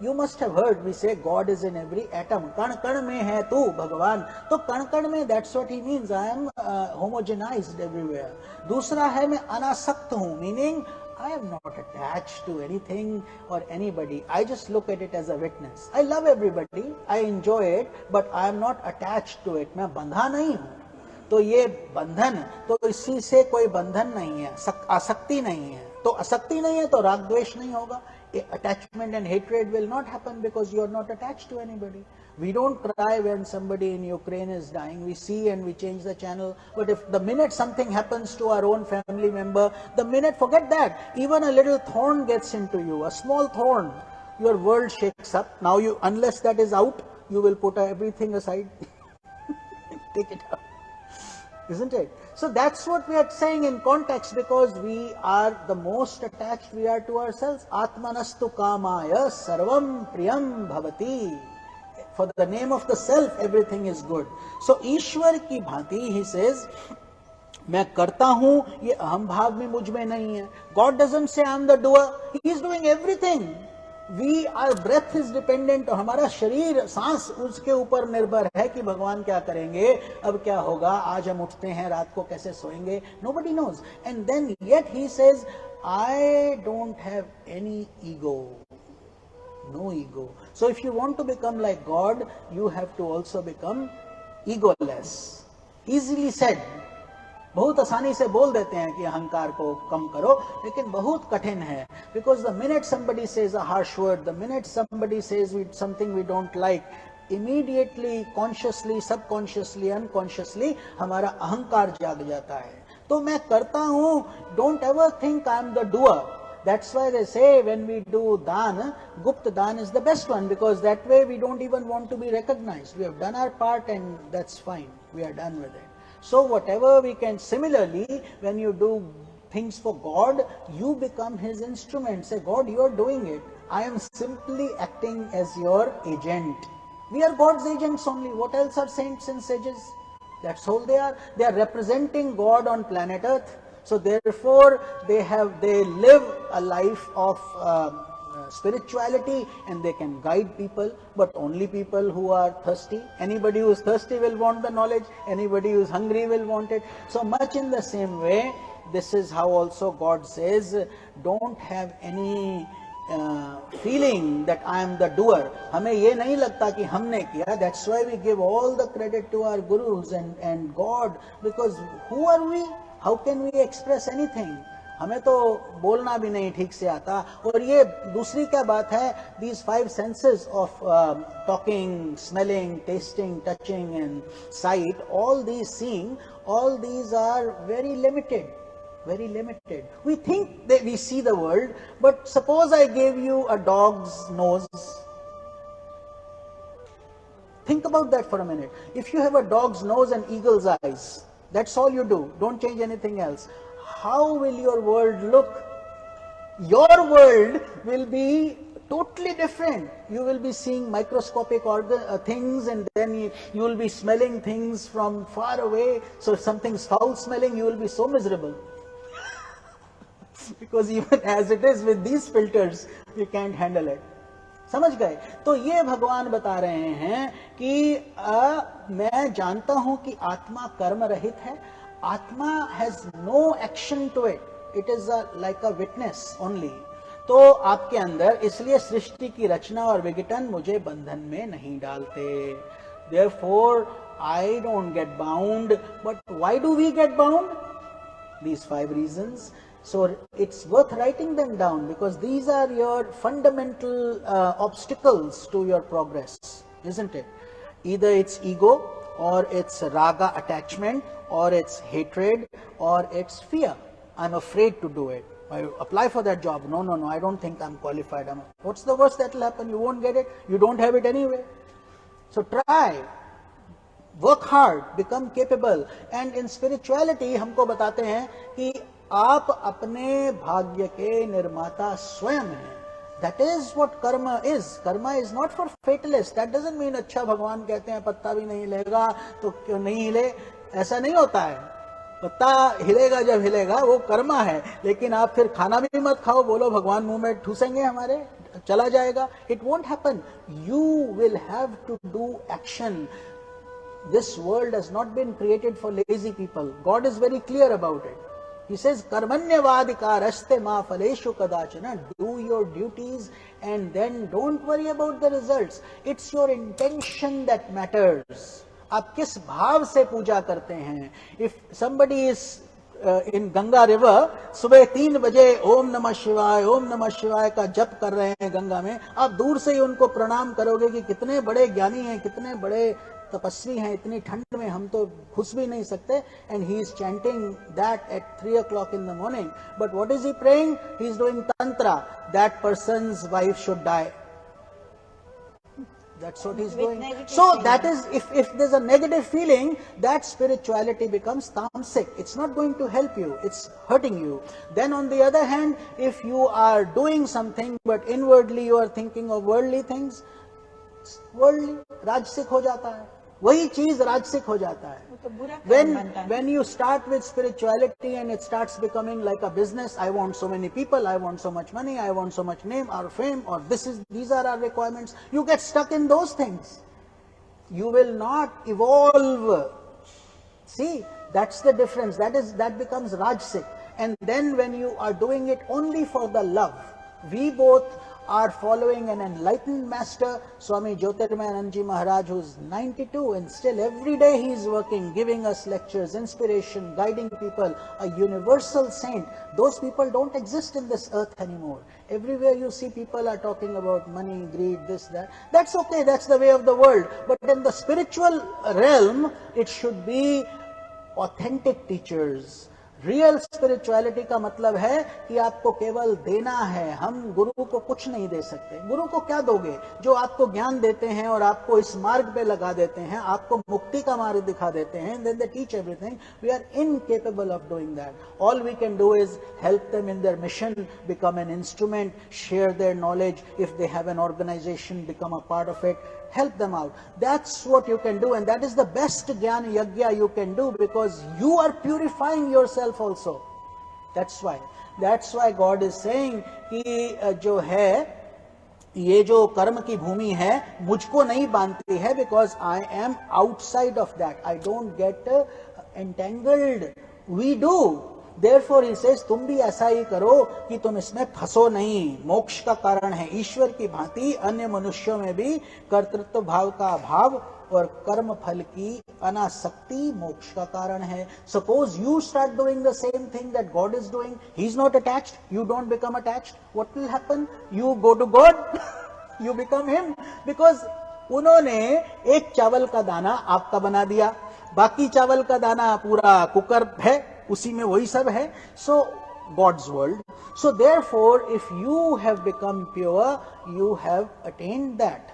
You must have heard we say God is in every atom. कण कण में है तू भगवान. तो कण कण में that's what he means. I am homogenized everywhere. दूसरा है मैं अनासक्त हूँ, meaning I am not attached to anything or anybody. I just look at it as a witness. I love everybody. I enjoy it, but I am not attached to it. मैं बंधा नहीं हूँ. तो ये बंधन, तो इसी से कोई बंधन नहीं है, आसक्ति नहीं है. तो आसक्ति नहीं है तो राग द्वेष नहीं होगा. Attachment and hatred will not happen because you are not attached to anybody. We don't cry when somebody in Ukraine is dying. We see and we change the channel. But if the minute something happens to our own family member, the minute, forget that, even a little thorn gets into you, a small thorn, your world shakes up. Now you, unless that is out, you will put everything aside. Take it out. Isn't it? So that's what we are saying in context, because we are the most attached we are to ourselves. Atmanastu kamaya sarvam priyam bhavati. For the name of the self, everything is good. So ईश्वर की भांति, he says, मैं करता हूं, ये अहम भाव में मुझ में नहीं है. God doesn't say I am the doer. He is doing everything. We, our breath is dependent. और हमारा शरीर, सांस उसके ऊपर निर्भर है कि भगवान क्या करेंगे, अब क्या होगा, आज हम उठते हैं, रात को कैसे सोएंगे. Nobody knows. And then yet he says, I don't have any ego. No ego. So if you want to become like God, you have to also become egoless. Easily said. बहुत आसानी से बोल देते हैं कि अहंकार को कम करो, लेकिन बहुत कठिन है. Because the minute somebody says a harsh word, the minute somebody says something we don't like, immediately, consciously, subconsciously, unconsciously, हमारा अहंकार जाग जाता है. तो मैं करता हूँ, don't ever think I am the doer. That's why they say when we do dan, Gupta Dan is the best one, because that way we don't even want to be recognized. We have done our part and that's fine. We are done with it. So whatever we can, similarly, when you do things for God, you become His instrument. Say, God, you are doing it. I am simply acting as your agent. We are God's agents only. What else are saints and sages? That's all they are. They are representing God on planet Earth. So therefore, they live a life of spirituality, and they can guide people, but only people who are thirsty. Anybody who is thirsty will want the knowledge. Anybody who is hungry will want it. So much in the same way, this is how also God says, don't have any feeling that I am the doer. हमें ये नहीं लगता कि हमने किया. That's why we give all the credit to our gurus and God, because who are we? How can we express anything? हमें तो बोलना भी नहीं ठीक से आता. और ये दूसरी क्या बात है, these 5 senses of talking, smelling, tasting, touching and sight, all these seeing, all these are very limited. Very limited. We think that we see the world, but suppose I gave you a dog's nose. Think about that for a minute. If you have a dog's nose and eagle's eyes, that's all you do. Don't change anything else. How will your world look? Your world will be totally different. You will be seeing microscopic things, and then you will be smelling things from far away. So if something's foul smelling, you will be so miserable. Because even as it is with these filters, you can't handle it. समझ गए? तो ये भगवान बता रहे हैं कि मैं जानता हूं कि आत्मा कर्म रहित है. आत्मा has no action to it. It is like a witness only. तो आपके अंदर, इसलिए सृष्टि की रचना और विघटन मुझे बंधन में नहीं डालते. Therefore, I don't get bound. But why do we get bound? These 5 reasons. So it's worth writing them down, because these are your fundamental obstacles to your progress, isn't it? Either it's ego, or it's raga, attachment, or it's hatred, or it's fear. I'm afraid to do it. I apply for that job. No, I don't think I'm qualified. What's the worst that will happen? You won't get it. You don't have it anyway. So try. Work hard. Become capable. And in spirituality, हमको बताते हैं कि आप अपने भाग्य के निर्माता स्वयं हैं. That is what karma is. Karma is not for fatalists. That doesn't mean अच्छा भगवान कहते हैं पत्ता भी नहीं हिलेगा तो क्यों नहीं हिले. ऐसा नहीं होता है. पत्ता हिलेगा जब हिलेगा, वो कर्मा है. लेकिन आप फिर खाना भी मत खाओ, बोलो भगवान मुंह में ठूसेंगे हमारे. चला जाएगा. It won't happen. You will have to do action. This world has not been created for lazy people. God is very clear about it. He says, Karmanyavadikaraste ma phaleshu kadachana. Do your duties and then don't worry about the results. It's your intention that matters. आप किस भाव से पूजा करते हैं. If somebody is in Ganga river, सुबह 3 बजे ओम नमः शिवाय का जप कर रहे हैं गंगा में, आप दूर से ही उनको प्रणाम करोगे कि कितने बड़े ज्ञानी हैं, कितने बड़े तपस्वी हैं, इतनी ठंड में हम तो घुस भी नहीं सकते. And he is chanting that at 3 o'clock in the morning. But what is he praying? He is doing tantra. That person's wife should die. That's what he's doing. So that is, if there's a negative feeling, that spirituality becomes tamasic. It's not going to help you. It's hurting you. Then on the other hand, if you are doing something but inwardly you are thinking of worldly things, worldly, राजसिक हो जाता है. वही चीज राजसिक हो जाता है. When you start with spirituality and it starts becoming like a business, I want so many people, I want so much money, I want so much name or fame, or these are our requirements, you get stuck in those things. You will not evolve. See, that's the difference. That becomes rajsik. And then when you are doing it only for the love, we both are following an enlightened master, Swami Jyotirmayanand Ji Maharaj, who's 92, and still every day he is working, giving us lectures, inspiration, guiding people, a universal saint. Those people don't exist in this earth anymore. Everywhere you see people are talking about money, greed, this, that. That's okay, that's the way of the world. But in the spiritual realm, it should be authentic teachers. Real spirituality का मतलब है कि आपको केवल देना है. हम गुरु को कुछ नहीं दे सकते. गुरु को क्या दोगे? जो आपको ज्ञान देते हैं और आपको इस मार्ग पे लगा देते हैं, आपको मुक्ति का मार्ग दिखा देते हैं. Then they teach everything. We are incapable of doing that. All we can do is help them in their mission, become an instrument, share their knowledge. If they have an organization, become a part of it. Help them out. That's what you can do, and that is the best Jnana Yajna you can do, because you are purifying yourself also. That's why God is saying कि जो है, ये जो कर्म की भूमि है, मुझको नहीं बांधती है, because I am outside of that. I don't get entangled. We do. Therefore he says, तुम भी ऐसा ही करो कि तुम इसमें फंसो नहीं. मोक्ष का कारण है. ईश्वर की भांति अन्य मनुष्यों में भी कर्तृत्व भाव का अभाव और कर्म फल की अनासक्ति मोक्ष का कारण है. Suppose you start doing the same thing that God is doing. He is not attached. You don't become attached. What will happen? You go to God. You become Him. Because उन्होंने एक चावल का दाना आपका बना दिया, बाकी चावल का दाना पूरा कुकर है, उसी में वही सब है. So God's world. So therefore, if you have become pure, you have attained that.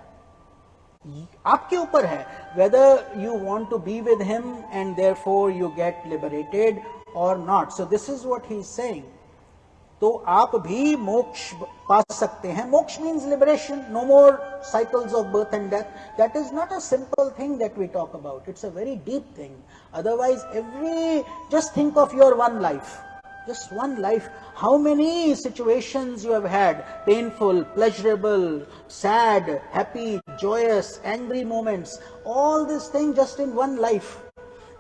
आपके ऊपर है whether you want to be with Him and therefore you get liberated or not. So this is what he is saying. तो आप भी मोक्ष पा सकते हैं. मोक्ष means liberation, no more cycles of birth and death. That is not a simple thing that we talk about. It's a very deep thing. Otherwise, just think of your one life. Just one life. How many situations you have had? Painful, pleasurable, sad, happy, joyous, angry moments. All these things just in one life.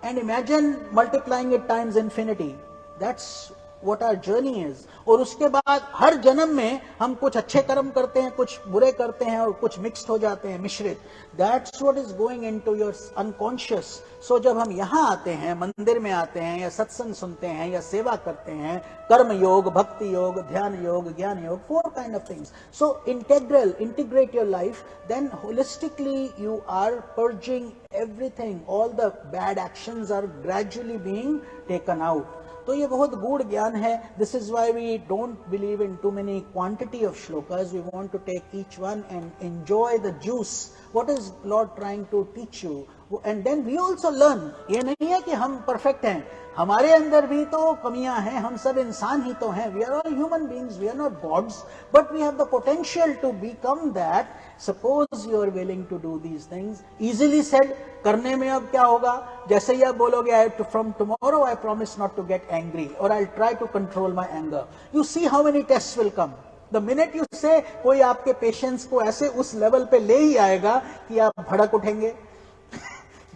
And imagine multiplying it times infinity. That's what our journey is. और उसके बाद हर जन्म में हम कुछ अच्छे कर्म करते हैं, कुछ बुरे करते हैं और कुछ मिक्स्ड हो जाते हैं, मिश्रित. That's what is going into your unconscious. So जब हम यहाँ आते हैं, मंदिर में आते हैं या सत्संग सुनते हैं या सेवा करते हैं, कर्म योग, भक्ति योग, ध्यान योग, ज्ञान योग, 4 kind of things. So integrate your life, then holistically you are purging everything. All the bad actions are gradually being taken out. तो ये बहुत गूढ़ ज्ञान है. This is why we don't believe in too many quantity of shlokas. We want to take each one and enjoy the juice. What is Lord trying to teach you? And then we also learn. ये नहीं है कि हम perfect हैं. हमारे अंदर भी तो कमियां हैं. हम सब इंसान ही तो हैं. We are all human beings. We are not gods. But we have the potential to become that. Suppose you are willing to do these things. Easily said. करने में अब क्या होगा? जैसे ही आप बोलोगे, from tomorrow I promise not to get angry, or I'll try to control my anger. You see how many tests will come. The minute you से, कोई आपके पेशेंस को ऐसे उस लेवल पे ले ही आएगा कि आप भड़क उठेंगे.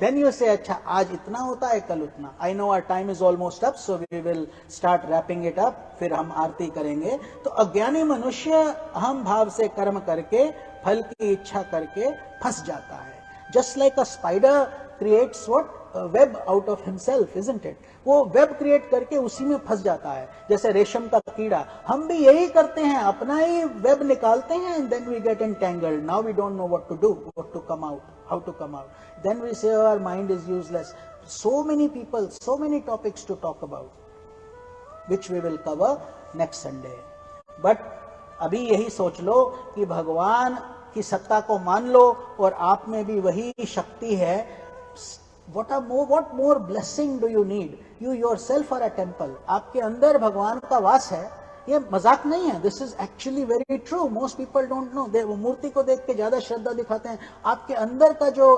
Then you say, अच्छा आज इतना होता है, कल उतना. I know our time is almost up, so we will start wrapping it up. फिर हम आरती करेंगे. तो अज्ञानी मनुष्य अहम भाव से कर्म करके फल की इच्छा करके फंस जाता है. Just like a spider creates what? A web out of himself, isn't it? वो वेब क्रिएट करके उसी में फंस जाता है. जैसे रेशम का कीड़ा, हम भी यही करते हैं, अपना ही वेब निकालते हैं, and then we get entangled. Now we don't know what to do, what to come out, how to come out. Then we say our mind is useless. So many people, so many topics to talk about, which we will cover next Sunday. But अभी यही सोच लो कि भगवान की सत्ता को मान लो और आप में भी वही शक्ति है. What more blessing do you need? You yourself are a temple. आपके अंदर भगवान का वास है. ये मजाक नहीं है. This is actually very true. Most people don't know. वो मूर्ति को देख के ज्यादा श्रद्धा दिखाते हैं. आपके अंदर का जो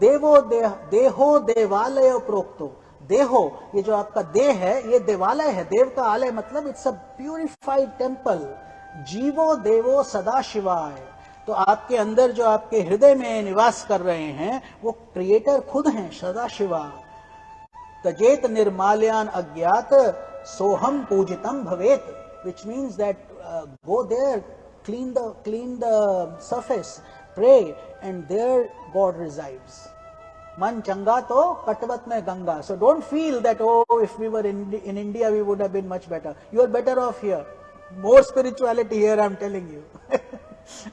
देहो देवालय प्रोक्तो, देहो, ये जो आपका देह है, ये देवालय है. देव का आलय मतलब इट्स अ प्यूरिफाइड टेम्पल. जीवो देवो सदा शिवाय. तो आपके अंदर जो आपके हृदय में निवास कर रहे हैं वो क्रिएटर खुद हैं, सदाशिवा. तजेत निर्माल्यान अज्ञात सोहम पूजितम भवेत, which means that go there, clean the surface, pray, and there God resides. Man changa to katvat mein Ganga. So don't feel that, oh, if we were in India we would have been much better. You are better off here. More spirituality here, I am telling you.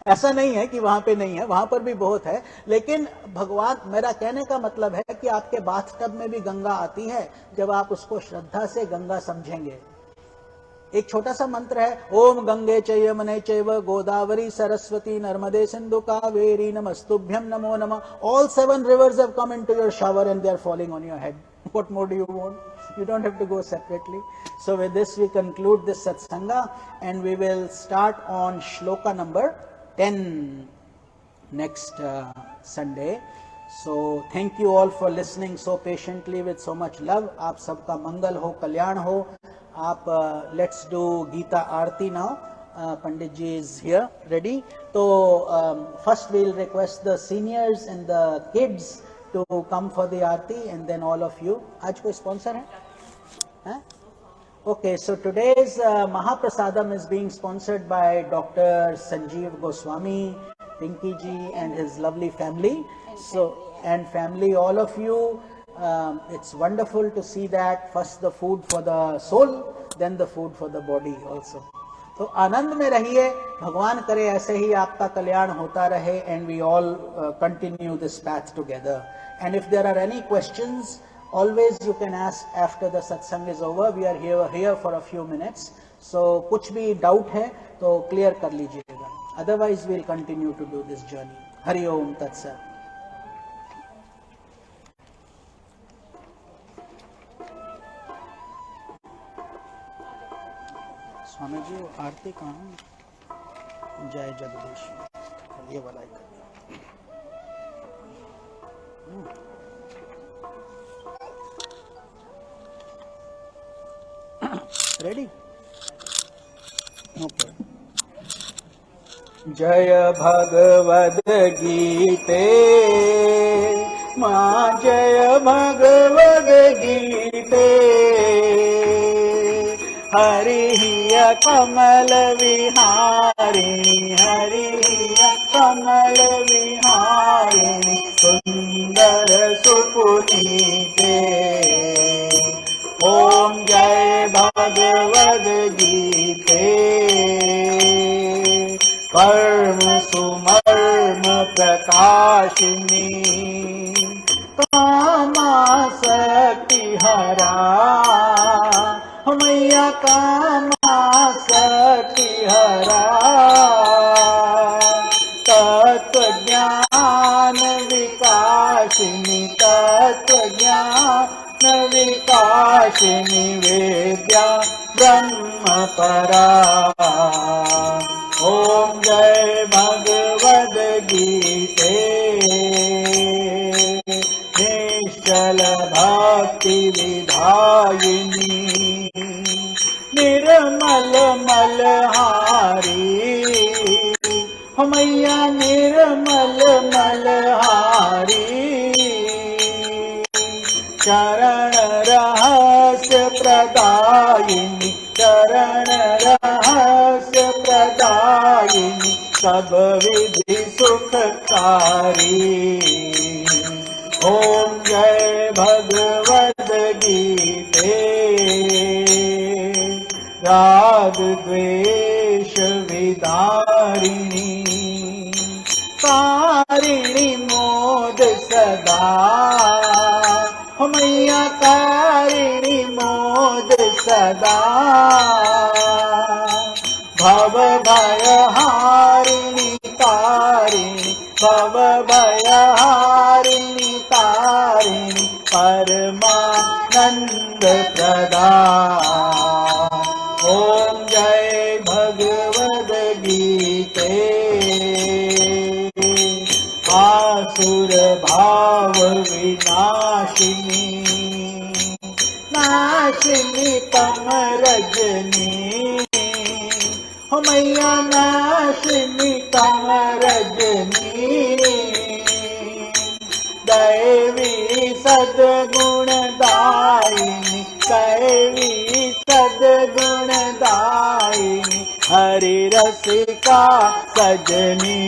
ऐसा नहीं है कि वहां पे नहीं है, वहां पर भी बहुत है. लेकिन भगवान, मेरा कहने का मतलब है कि आपके बाथटब में भी गंगा आती है जब आप उसको श्रद्धा से गंगा समझेंगे. एक छोटा सा मंत्र है, ओम गंगे च यमुने चैव गोदावरी सरस्वती नर्मदे सिंधु कावेरी नमस्तुभ्यम नमो नमः. All 7 rivers have come into your shower and they are falling on your head. What more do you want? You don't have to go separately. So with this we conclude this satsanga and we will start on shloka number 10 next Sunday. So thank you all for listening so patiently with so much love. आप सबका मंगल हो, कल्याण हो. आप let's do Gita Aarti now. Pandit ji is here, ready. So first we'll request the seniors and the kids to come for the Aarti and then all of you. आज कोई sponsor है? Huh? Okay, so today's Mahaprasadam is being sponsored by Dr. Sanjeev Goswami, Pinky ji and his lovely family. And family, all of you. It's wonderful to see that. First the food for the soul, then the food for the body also. तो आनंद में रहिए. भगवान करे ऐसे ही आपका कल्याण होता रहे. And we all continue this path together. And if there are any questions, always you can ask after the satsang is over. We are here for a few minutes. So कुछ भी doubt है तो clear कर लीजिएगा. Otherwise we'll continue to do this journey. Hari Om Tat Sat. Swami ji आरती कहाँ? जय जगदीश. ये वाला ही रेडी. ओके. जय भगवद गीते माँ, जय भगवद गीते. हरिः कमल विहारिणी, हरिः कमल विहारिणी, सुंदर सुपुनीते. ओम जय भगवद गीते. कर्म सुमर्म प्रकाशिनी, कामासक्ति हरा. मैया कामासक्ति हरा. तत्व ज्ञान विकासिनी, तत्व ज्ञान विकासिनी, वेद्या ब्रह्म परा. ओम जय भगवद गीते. निश्चल भक्ति विधायिनी, निर्मल मलहारी. मैया निर्मल मलहारी, चरण रहस्य प्रदायिनी, चरण रहस्य प्रदायिनी, सब विधि सुखकारी। ओम जय भगवद गीते, राग द्वेष विदारिणी, कारिणी मोद सदा, मैया कारिणी मोद सदा, भव भय हारिणी तारिणी, भव भय हारिणी तारिणी, परमानंद प्रदा। ओम जय भगवद गीते, आसुर भाव विनाशिनी, नाशिनी तम रजनी, मैया नाशिनी तम रजनी, दैवी सद्गुणदायिनी, दैवी सद्गुणदायिनी, हरि रसिका सजनी।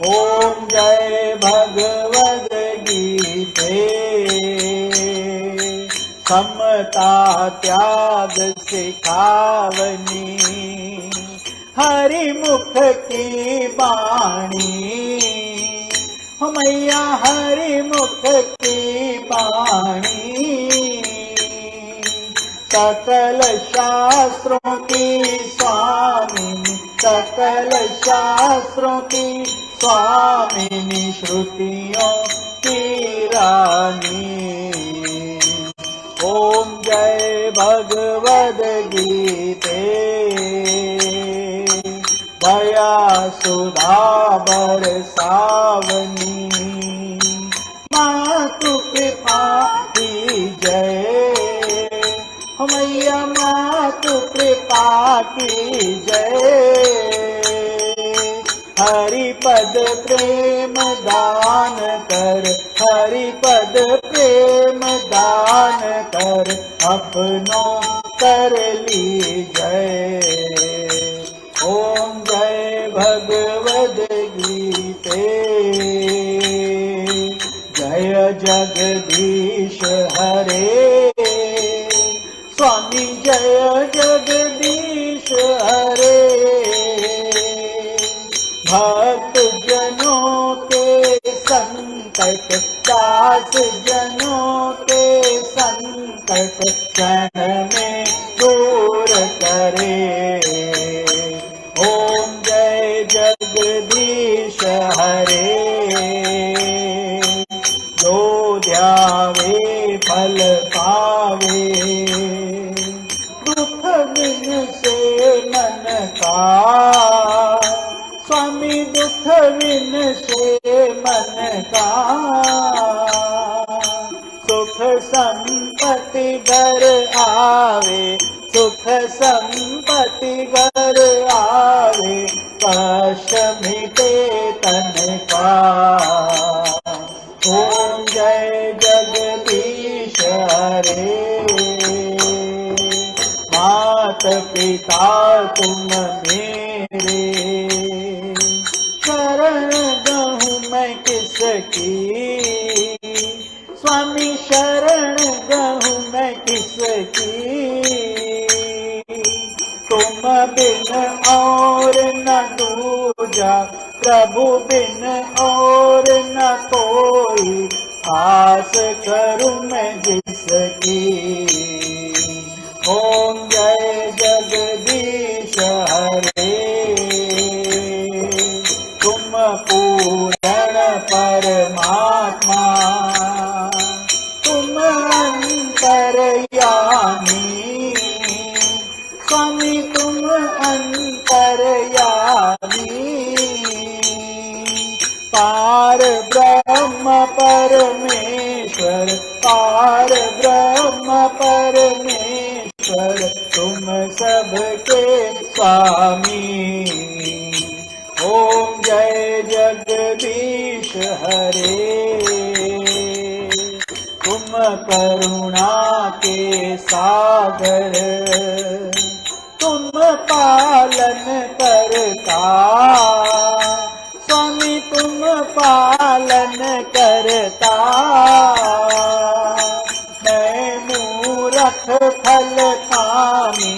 ओम जय भगवद गीते, समता त्याग सिखावनी, हरि मुख की बाणी, मैया हरि मुख की बाणी, सकल शास्त्रों की स्वामिनी, सकल शास्त्रों की स्वामिनी, श्रुतियों की रानी। ओम जय भगवद गीते, दया सुधा बरसावनी, मातु कृपा की जय, मैया मातु कृपा की जय, हरि पद प्रेम दान कर, हरि पद प्रेम दान कर, अपनों कर ली जय। ओम जय भगवद गीते, जय जगदीश हरे, स्वामी जय जगदीश हरे, भक्त जनों के संकट, दास जनों के संकट, क्षण में दूर करे। ओम जय जगदीश हरे, जो ध्यावे फल पावे, दुख बिन से मन का, स्वामी दुख बिन से मन का, सुख संपत्ति घर आवे, सुख संपत्ति घर आवे, कष्ट मिटे तन का। ओम जय जगदीश हरे, मात पिता तुम मेरे, शरण गहूँ मैं किसकी, स्वामी शरण गहूँ मैं किसकी, तुम बिन और न दूजा, प्रभु बिन और न कोई, आस करूँ मैं जिसकी। ओम जय जगदीश हरे, तुम पूर्ण परमात्मा, तुम अंतर्यामी, स्वामी तुम अंतर्यामी, पार ब्रह्म परमेश्वर, पार ब्रह्म परमेश्वर, तुम सबके स्वामी। ओम जय जगदीश हरे, तुम करुणा के सागर, तुम पालन करता, स्वामी तुम पालन करता। मैं मूरख फल खामी,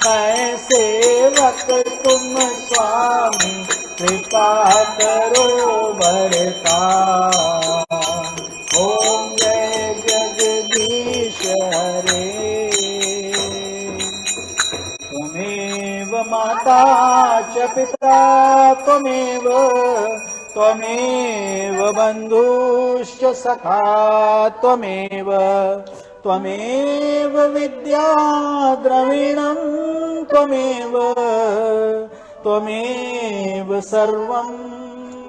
मैं सेवक तुम स्वामी, कृपा करो बरता। ओम जय जगदीश हरे, त्वमेव माता च पिता, त्वमेव बन्धुश्च सखा, त्वमेव विद्या द्रविणं, त्वमेव सर्वं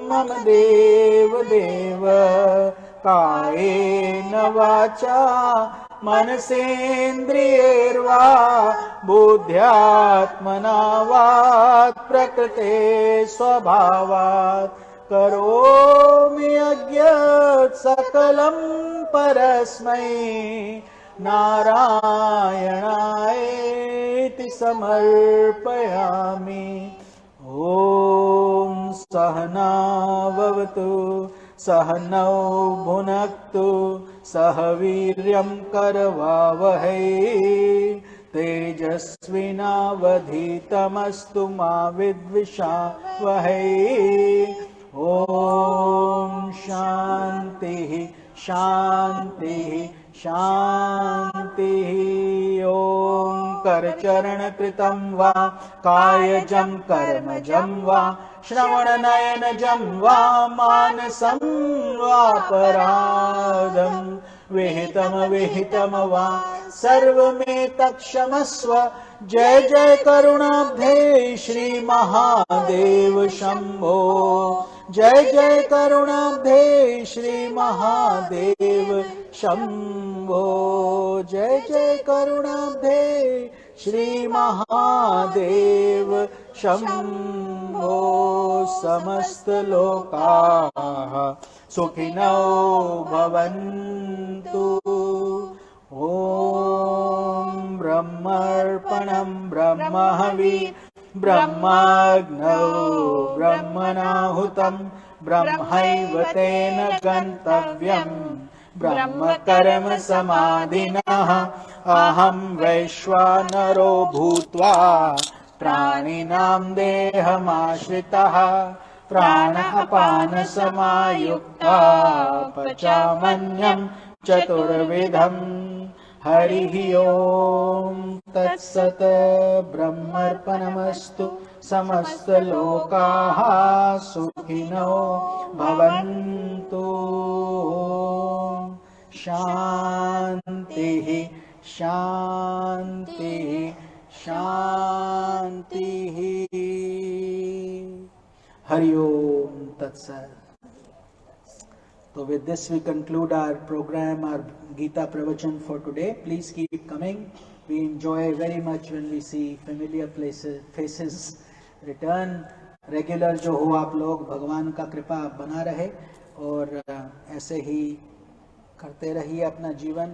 मम देव। कायेन वाचा मनसेन्द्रियैर्वा बुद्ध्यात्मना वा प्रकृते स्वभावात् करोमि यज्ञं सकलं परस्मै नारायणायेति समर्पयामि। ॐ सहना भवतु, सहनौ भुनक्तु, सह वीर्यं करवावहै, तेजस्विनावधीतमस्तु मा विद्विषावहै। ॐ शान्तिः शान्तिः शान्तिः। ॐ करचरणकृतं वा कायजं कर्मजं वा श्रवणनयनजं वा मानसं वापराधं विहितं वा सर्वमेतत्क्षमस्व। जय जय करुणाब्धे श्री महादेव शंभो, जय जय करुणाब्धे श्री महादेव शंभो, जय जय करुणाब्धे श्री महादेव शंभो। समस्त लोकाः सुखिनो भवन्तु। ॐ ब्रह्मर्पणं ब्रह्महवि, ब्रह्माग्नौ ब्रह्मणाहुतं, ब्रह्मैव तेन गन्तव्यम्। ब्रह्म कर्म समाधिनः अहं वैश्वानरो भूत्वा प्राणिनां देहमाश्रितः, प्राण अपान समायुक्ता पचामन्यं चतुर्विधम्। हरिः ओम तत्सत। ब्रह्मर्पणमस्तु। समस्त लोकाः सुखिनो भवन्तु। शान्तिः शान्तिः शान्तिः। हरि ओम तत्सत। So with this we conclude our program, our Gita Pravachan for today. Please keep coming. We enjoy very much when we see familiar faces return. Regular जो हो आप लोग, भगवान का कृपा बना रहे और ऐसे ही करते रहिए अपना जीवन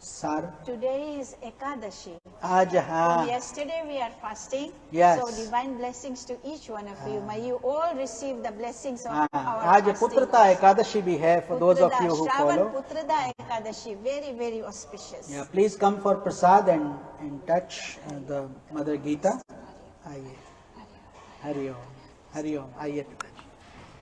सार। Today is Ekadashi. आज हाँ। From yesterday we are fasting. Yes. So divine blessings to each one of you. May you all receive the blessings of our आज fasting. पुत्रदा एकादशी भी है for those of you who follow. Putrada Ekadashi, very very auspicious. Yeah, please come for prasad and touch the Mother Gita. आइए। हरि ओम, हरि ओम। आइए।